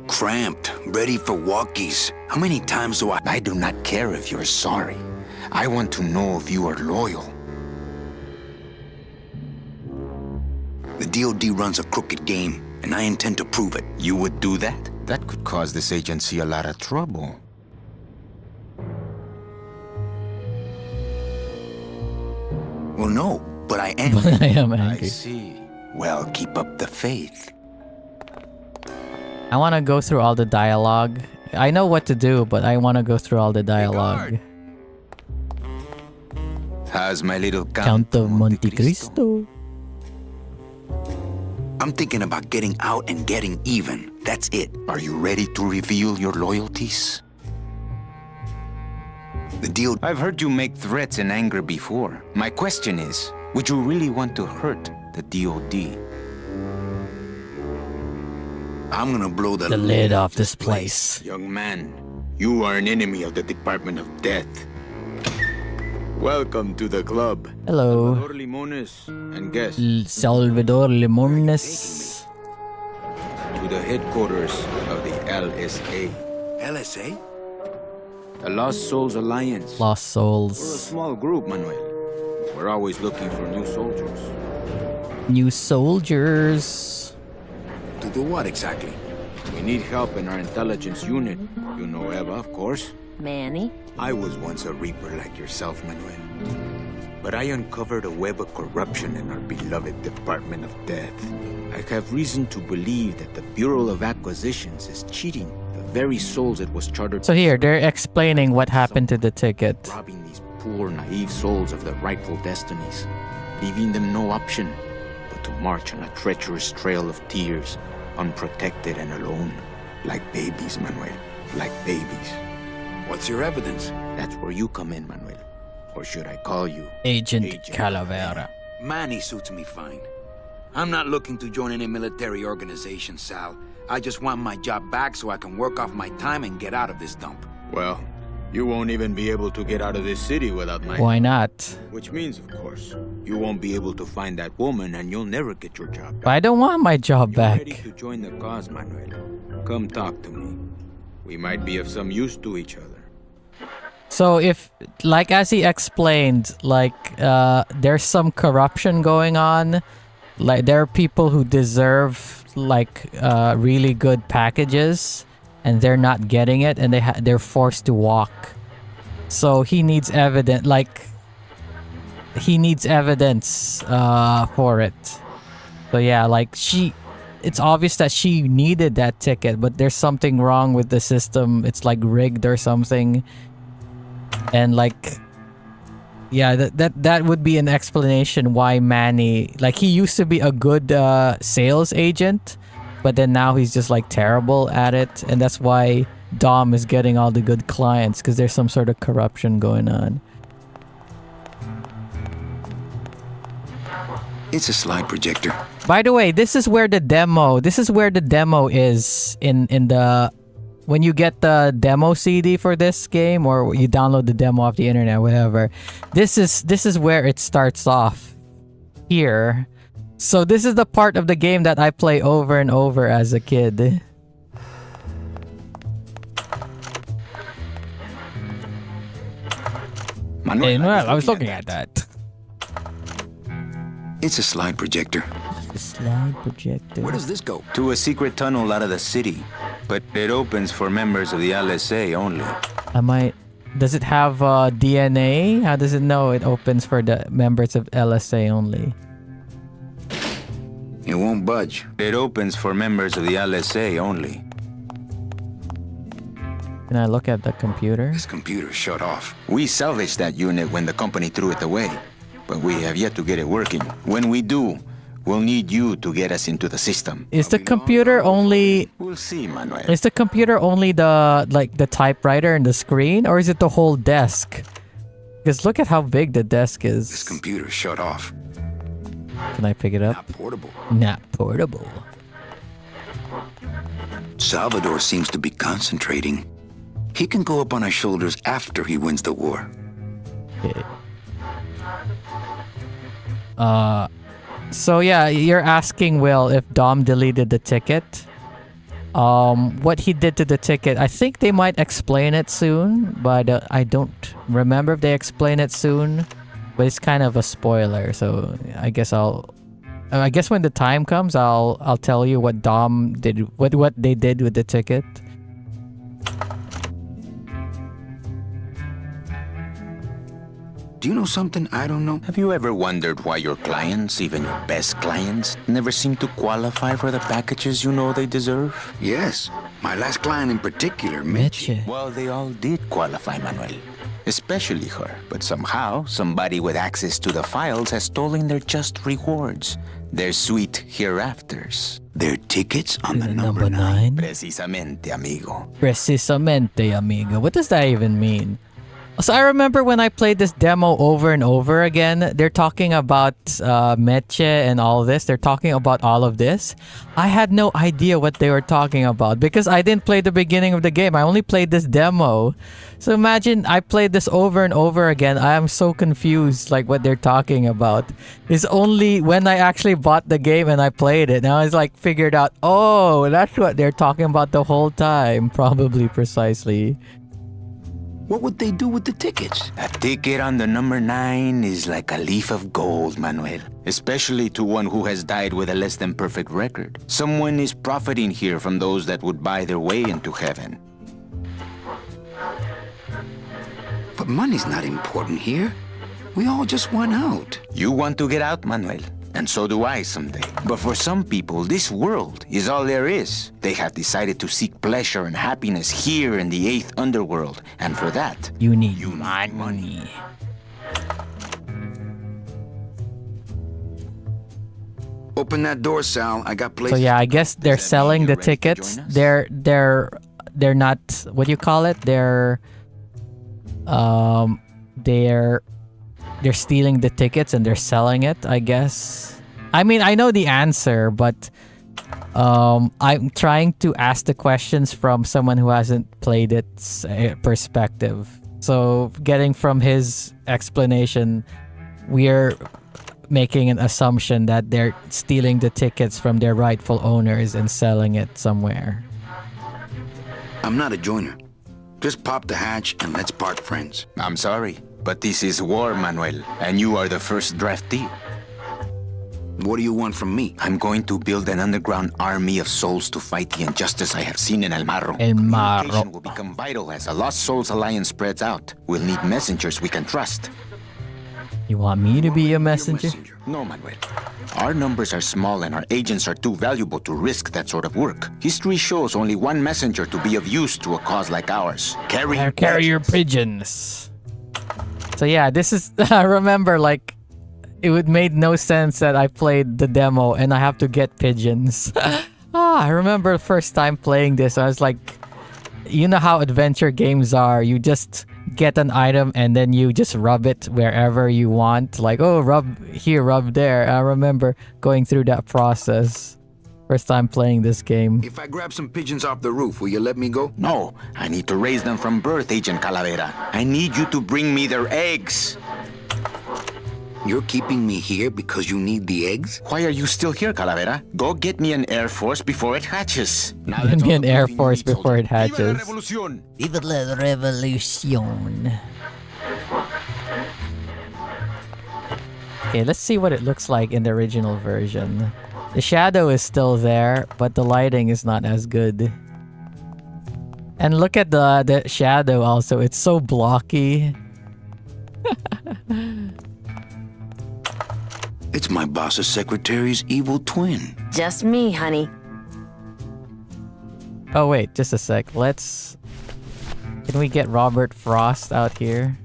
Cramped, ready for walkies. How many times do I... I do not care if you're sorry. I want to know if you are loyal. The DOD runs a crooked game, and I intend to prove it. You would do that? That could cause this agency a lot of trouble. Well, no, but I am. I am I angry. see. Well, keep up the faith. I want to go through all the dialogue. I know what to do, but I want to go through all the dialogue. How's my little Count of Monte Cristo. I'm thinking about getting out and getting even. That's it. Are you ready to reveal your loyalties? The DOD... I've heard you make threats in anger before. My question is, would you really want to hurt the DOD? I'm gonna blow The lid off this place. Young man, you are an enemy of the Department of Death. Welcome to the club. Hello. Salvador Limones and guests Salvador Limones. to the headquarters of the LSA. LSA? The Lost Souls Alliance. Lost We're a Souls. small group, Manuel. We're always looking for new soldiers. New soldiers. To do what exactly? We need help in our intelligence unit. You know Eva, of course. Manny? I was once a Reaper like yourself, Manuel. But I uncovered a web of corruption in our beloved Department of Death. I have reason to believe that the Bureau of Acquisitions is cheating the very souls it was chartered So here, they're explaining what happened to the ticket. robbing these poor, naive souls of their rightful destinies, leaving them no option but to march on a treacherous trail of tears, unprotected and alone, like babies, Manuel, like babies. What's your evidence? That's where you come in, Manuel. Or should I call you Agent Agent Calavera. Manny suits me fine. I'm not looking to join any military organization, Sal. I just want my job back so I can work off my time and get out of this dump. Well, you won't even be able to get out of this city without my Why not? Which means, of course, you won't be able to find that woman and you'll never get your job But back. I don't want my job You're ready back. to join the cause, Manuel. Come talk to me. We might be of some use to each other. So if, like as he explained, like there's some corruption going on. Like there are people who deserve like really good packages, and they're not getting it, and they're forced to walk. So he needs evidence. Like he needs evidence for it. So yeah, like it's obvious that she needed that ticket, but there's something wrong with the system. It's like rigged or something. And like Yeah, that would be an explanation why Manny, like, he used to be a good sales agent, but then now he's just like terrible at it, and that's why Dom is getting all the good clients, because there's some sort of corruption going on. It's a slide projector. By the way, this is where the demo is in the when you get the demo CD for this game, or you download the demo off the internet, whatever. This is where it starts off here. So this is the part of the game that I play over and over as a kid. Manuel, I was looking at that. It's a slide projector. The slide projector. Where does this go? To a secret tunnel out of the city, but it opens for members of the LSA only. Does it have DNA? How does it know it opens for the members of LSA only? It won't budge. It opens for members of the LSA only. Can I look at the computer? This computer shut off. We salvaged that unit when the company threw it away, but we have yet to get it working. When we do, we'll need you to get us into the system. Is the computer only... We'll see, Manuel. Is the computer only the typewriter and the screen, or is it the whole desk? Because look at how big the desk is. This computer shut off. Can I pick it up? Not portable. Not portable. Salvador seems to be concentrating. He can go up on our shoulders after he wins the war. Okay. So yeah, you're asking Will if Dom deleted the ticket. What he did to the ticket, I think they might explain it soon, but I don't remember if they explain it soon. But it's kind of a spoiler, so I guess when the time comes, I'll tell you what Dom did, what they did with the ticket. Do you know something I don't know? Have you ever wondered why your clients, even your best clients, never seem to qualify for the packages you know they deserve? Yes. My last client in particular, Mitch. Well, they all did qualify, Manuel. Especially her. But somehow, somebody with access to the files has stolen their just rewards. Their sweet hereafters. Their tickets on the number 9? Precisamente, amigo. Precisamente, amigo. What does that even mean? So I remember when I played this demo over and over again, they're talking about Meche and all this. They're talking about all of this. I had no idea what they were talking about because I didn't play the beginning of the game. I only played this demo. So imagine I played this over and over again. I am so confused like what they're talking about. It's only when I actually bought the game and I played it. Now I was like figured out, oh, that's what they're talking about the whole time. Probably precisely. What would they do with the tickets? A ticket on the number 9 is like a leaf of gold, Manuel. Especially to one who has died with a less than perfect record. Someone is profiting here from those that would buy their way into heaven. But money's not important here. We all just won out. You want to get out, Manuel. And so do I someday. But for some people, this world is all there is. They have decided to seek pleasure and happiness here in the 8th underworld. And for that, you need money. Open that door, Sal. I got places. So yeah, I guess they're selling the tickets. They're not, what do you call it? They're stealing the tickets and they're selling it, I guess. I mean, I know the answer, but I'm trying to ask the questions from someone who hasn't played its perspective. So getting from his explanation, we're making an assumption that they're stealing the tickets from their rightful owners and selling it somewhere. I'm not a joiner. Just pop the hatch and let's part friends. I'm sorry, but this is war, Manuel, and you are the first draftee. What do you want from me? I'm going to build an underground army of souls to fight the injustice I have seen in El Marro. El Marro. Communication will become vital as the Lost Souls Alliance spreads out. We'll need messengers we can trust. You want me to be a messenger? No, Manuel. Our numbers are small and our agents are too valuable to risk that sort of work. History shows only one messenger to be of use to a cause like ours. Carrier pigeons. So yeah, this is I remember like it would made no sense that I played the demo and I have to get pigeons. I remember the first time playing this, I was like, you know how adventure games are. You just get an item and then you just rub it wherever you want. Like, oh, rub here, rub there. I remember going through that process. First time playing this game. If I grab some pigeons off the roof, will you let me go? No, I need to raise them from birth, Agent Calavera. I need you to bring me their eggs. You're keeping me here because you need the eggs? Why are you still here, Calavera? Go get me an Air Force before it hatches. Now Give that's me all an the Air briefing you Force need, before it soldier. hatches. Viva la revolution. Okay, let's see what it looks like in the original version. The shadow is still there, but the lighting is not as good. And look at the shadow also. It's so blocky. It's my boss's secretary's evil twin. Just me, honey. Oh wait, just a sec. Let's... Can we get Robert Frost out here?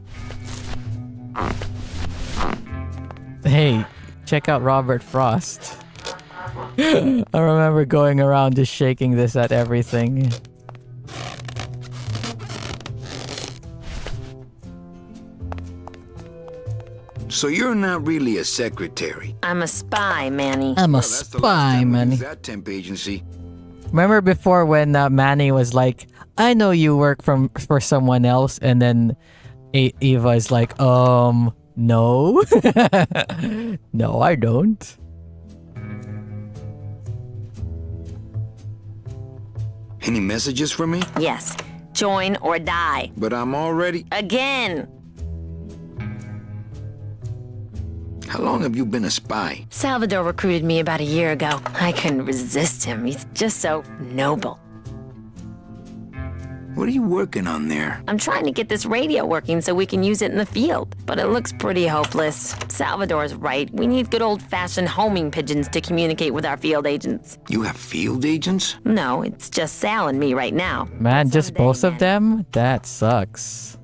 Hey, check out Robert Frost. I remember going around just shaking this at everything. So you're not really a secretary. I'm a spy, Manny. I'm a Well, that's the last spy, time we man. used that temp agency. Remember before when Manny was like, I know you work for someone else, and then Eva is like, no. No, I don't. Any messages for me? Yes. Join or die. But I'm already... Again. How long have you been a spy? Salvador recruited me about a year ago. I couldn't resist him. He's just so noble. What are you working on there? I'm trying to get this radio working so we can use it in the field, but it looks pretty hopeless. Salvador's right. We need good old-fashioned homing pigeons to communicate with our field agents. You have field agents? No, it's just Sal and me right now. Man, just Someday, both of man. them? That sucks.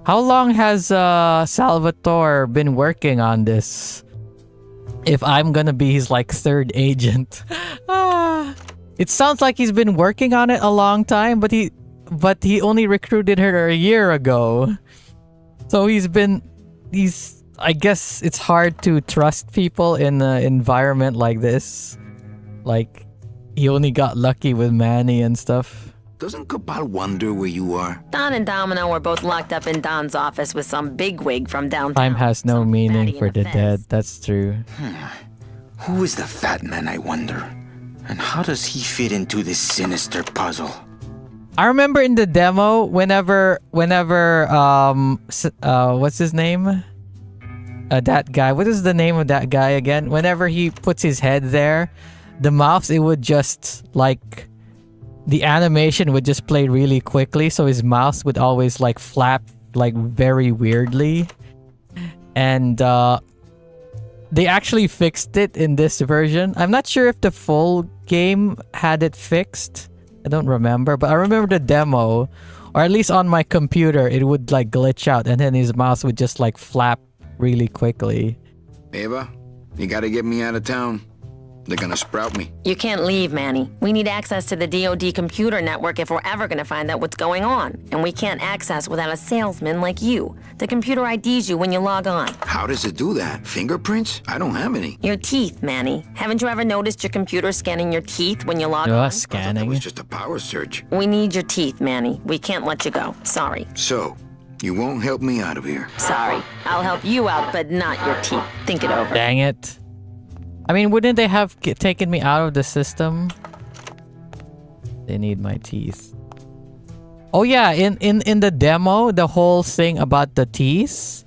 How long has Salvatore been working on this? If I'm gonna be his like third agent. It sounds like he's been working on it a long time, but he only recruited her a year ago. So I guess it's hard to trust people in an environment like this. Like, he only got lucky with Manny and stuff. Doesn't Cabal wonder where you are? Don and Domino are both locked up in Don's office with some bigwig from downtown. Time has no Some meaning fatty for in the a fez. dead. That's true. Who is the fat man, I wonder? And how does he fit into this sinister puzzle? I remember in the demo, whenever what's his name? That guy. What is the name of that guy again? Whenever he puts his head there, the mouse, it would just like, the animation would just play really quickly, so his mouse would always like flap like very weirdly. And they actually fixed it in this version. I'm not sure if the full game had it fixed. I don't remember, but I remember the demo, or at least on my computer, it would like glitch out and then his mouse would just like flap really quickly. Eva, you gotta get me out of town. They're gonna sprout me. You can't leave, Manny. We need access to the DoD computer network if we're ever gonna find out what's going on. And we can't access without a salesman like you. The computer IDs you when you log on. How does it do that? Fingerprints? I don't have any. Your teeth, Manny. Haven't you ever noticed your computer scanning your teeth when you log on? That was Scanning. just a power surge. We need your teeth, Manny. We can't let you go. Sorry. So, you won't help me out of here. Sorry. I'll help you out, but not your teeth. Think it over. Dang it. I mean, wouldn't they have taken me out of the system? They need my teeth. Oh yeah, in the demo, the whole thing about the teeth.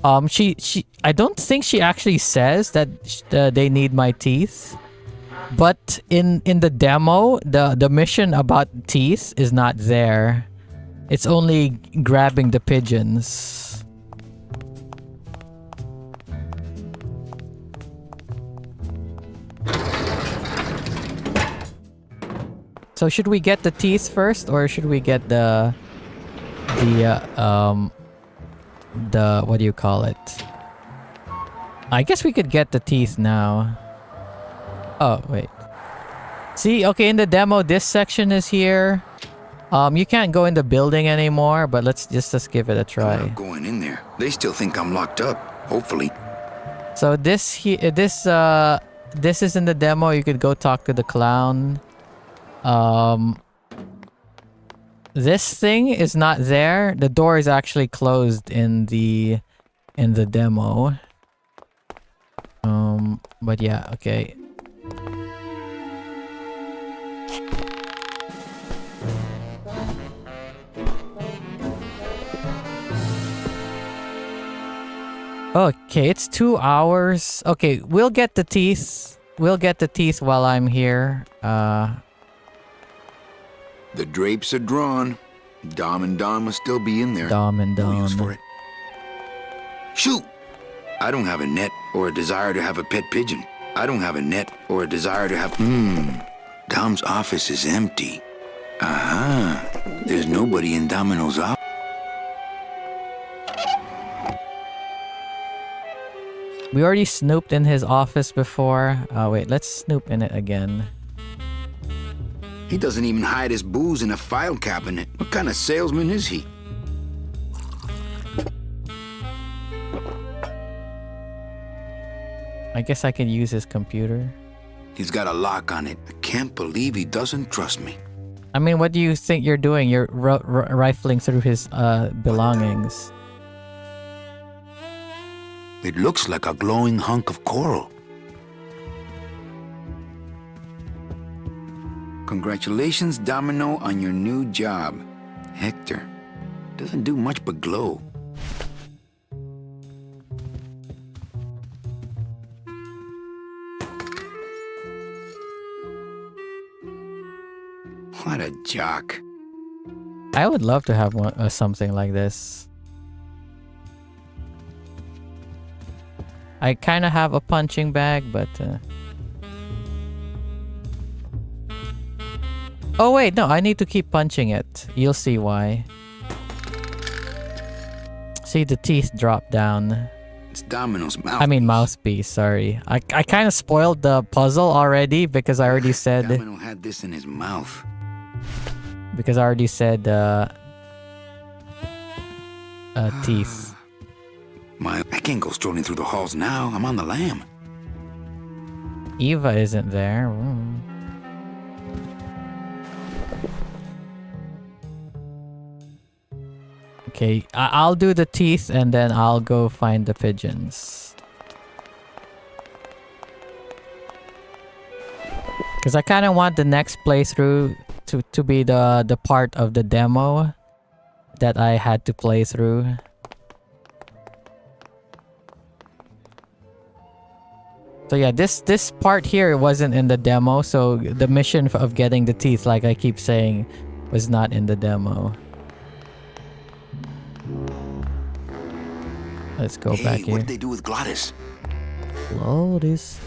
I don't think she actually says that they need my teeth. But in the demo, the mission about teeth is not there. It's only grabbing the pigeons. So should we get the teeth first, or should we get the the, what do you call it? I guess we could get the teeth now. Oh, wait. See, okay, in the demo, this section is here. You can't go in the building anymore, but let's give it a try. I'm not going in there. They still think I'm locked up. Hopefully. So this is in the demo. You could go talk to the clown. This thing is not there. The door is actually closed in the demo. But yeah, okay. Okay, it's 2 hours. Okay, we'll get the teeth. We'll get the teeth while I'm here. The drapes are drawn. Dom and Don must still be in there. Dom and No use Don. for it. Shoot! I don't have a net or a desire to have a pet pigeon. I don't have a net or a desire to have... Dom's office is empty. Aha. There's nobody in Domino's office. We already snooped in his office before. Oh, wait, let's snoop in it again. He doesn't even hide his booze in a file cabinet. What kind of salesman is he? I guess I could use his computer. He's got a lock on it. I can't believe he doesn't trust me. I mean, what do you think you're doing? You're rifling through his belongings. It looks like a glowing hunk of coral. Congratulations, Domino, on your new job. Hector. Doesn't do much but glow. What a jock. I would love to have one, something like this. I kind of have a punching bag, but... Oh wait, no, I need to keep punching it. You'll see why. See, the teeth drop down. It's Domino's mouth. I mean mouthpiece, sorry. I kind of spoiled the puzzle already because I already said... Domino had this in his mouth. Because I already said teeth. I can't go strolling through the halls now. I'm on the lam. Eva isn't there. Okay, I'll do the teeth and then I'll go find the pigeons. Because I kind of want the next playthrough to be the part of the demo that I had to play through. So yeah, this part here wasn't in the demo, so the mission of getting the teeth, like I keep saying, was not in the demo. Let's go back here. What did they do with Glottis? Glottis.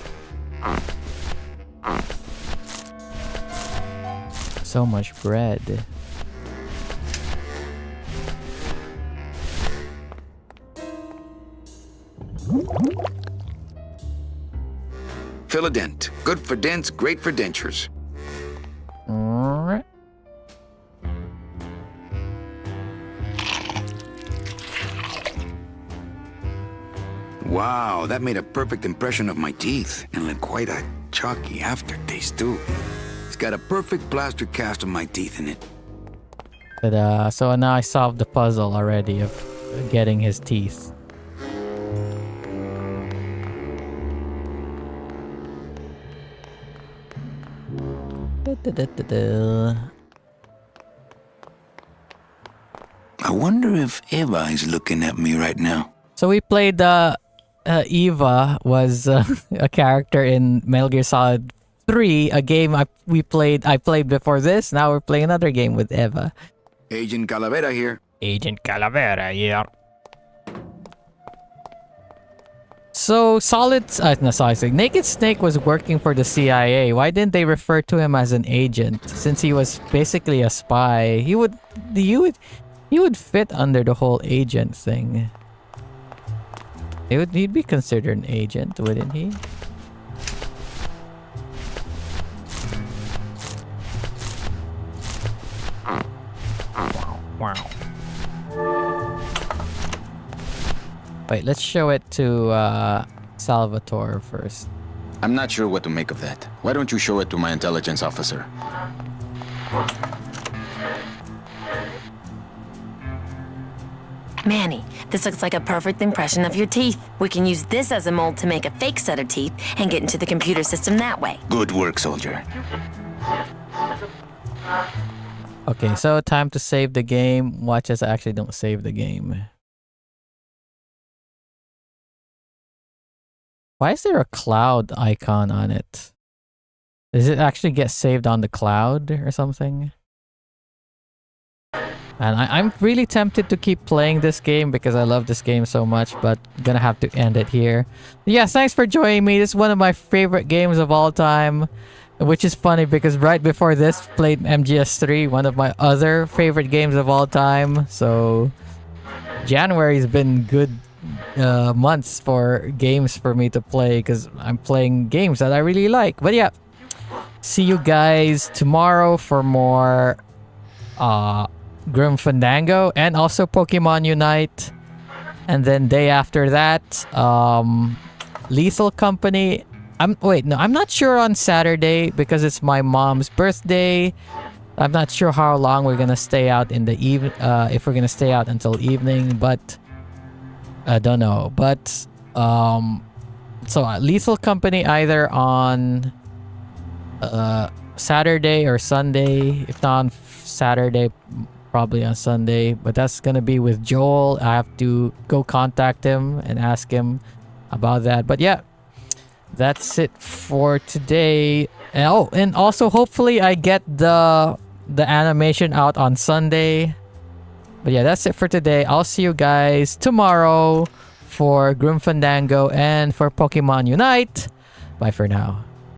So much bread. Philadent. Good for dents, great for dentures. Alright. Wow, that made a perfect impression of my teeth. And like quite a chalky aftertaste, too. It's got a perfect plaster cast of my teeth in it. But, so now I solved the puzzle already of getting his teeth. I wonder if Eva is looking at me right now. So we played Eva was a character in Metal Gear Solid 3, a game I played before this. Now we're playing another game with Eva. Agent Calavera here. Agent Calavera here. So Naked Snake was working for the CIA. Why didn't they refer to him as an agent? Since he was basically a spy, he would fit under the whole agent thing. He'd be considered an agent, wouldn't he? Wow. Wait, let's show it to Salvatore first. I'm not sure what to make of that. Why don't you show it to my intelligence officer? Manny, this looks like a perfect impression of your teeth. We can use this as a mold to make a fake set of teeth and get into the computer system that way. Good work, soldier. Okay, so time to save the game. Watch as I actually don't save the game. Why is there a cloud icon on it? Does it actually get saved on the cloud or something? And I'm really tempted to keep playing this game because I love this game so much, but gonna have to end it here. Yeah, thanks for joining me. This is one of my favorite games of all time, which is funny because right before this, played MGS3, one of my other favorite games of all time. So January's been good months for games for me to play because I'm playing games that I really like. But yeah, see you guys tomorrow for more Grim Fandango and also Pokemon Unite. And then day after that, Lethal Company. I'm not sure on Saturday because it's my mom's birthday. I'm not sure how long we're gonna stay out in the evening, if we're gonna stay out until evening, but I don't know. But so Lethal Company either on Saturday or Sunday. If not on Saturday, probably on Sunday. But that's gonna be with Joel. I have to go contact him and ask him about that. But yeah, that's it for today. And also hopefully I get the animation out on Sunday. But yeah, that's it for today. I'll see you guys tomorrow for Grim Fandango and for Pokemon Unite. Bye for now.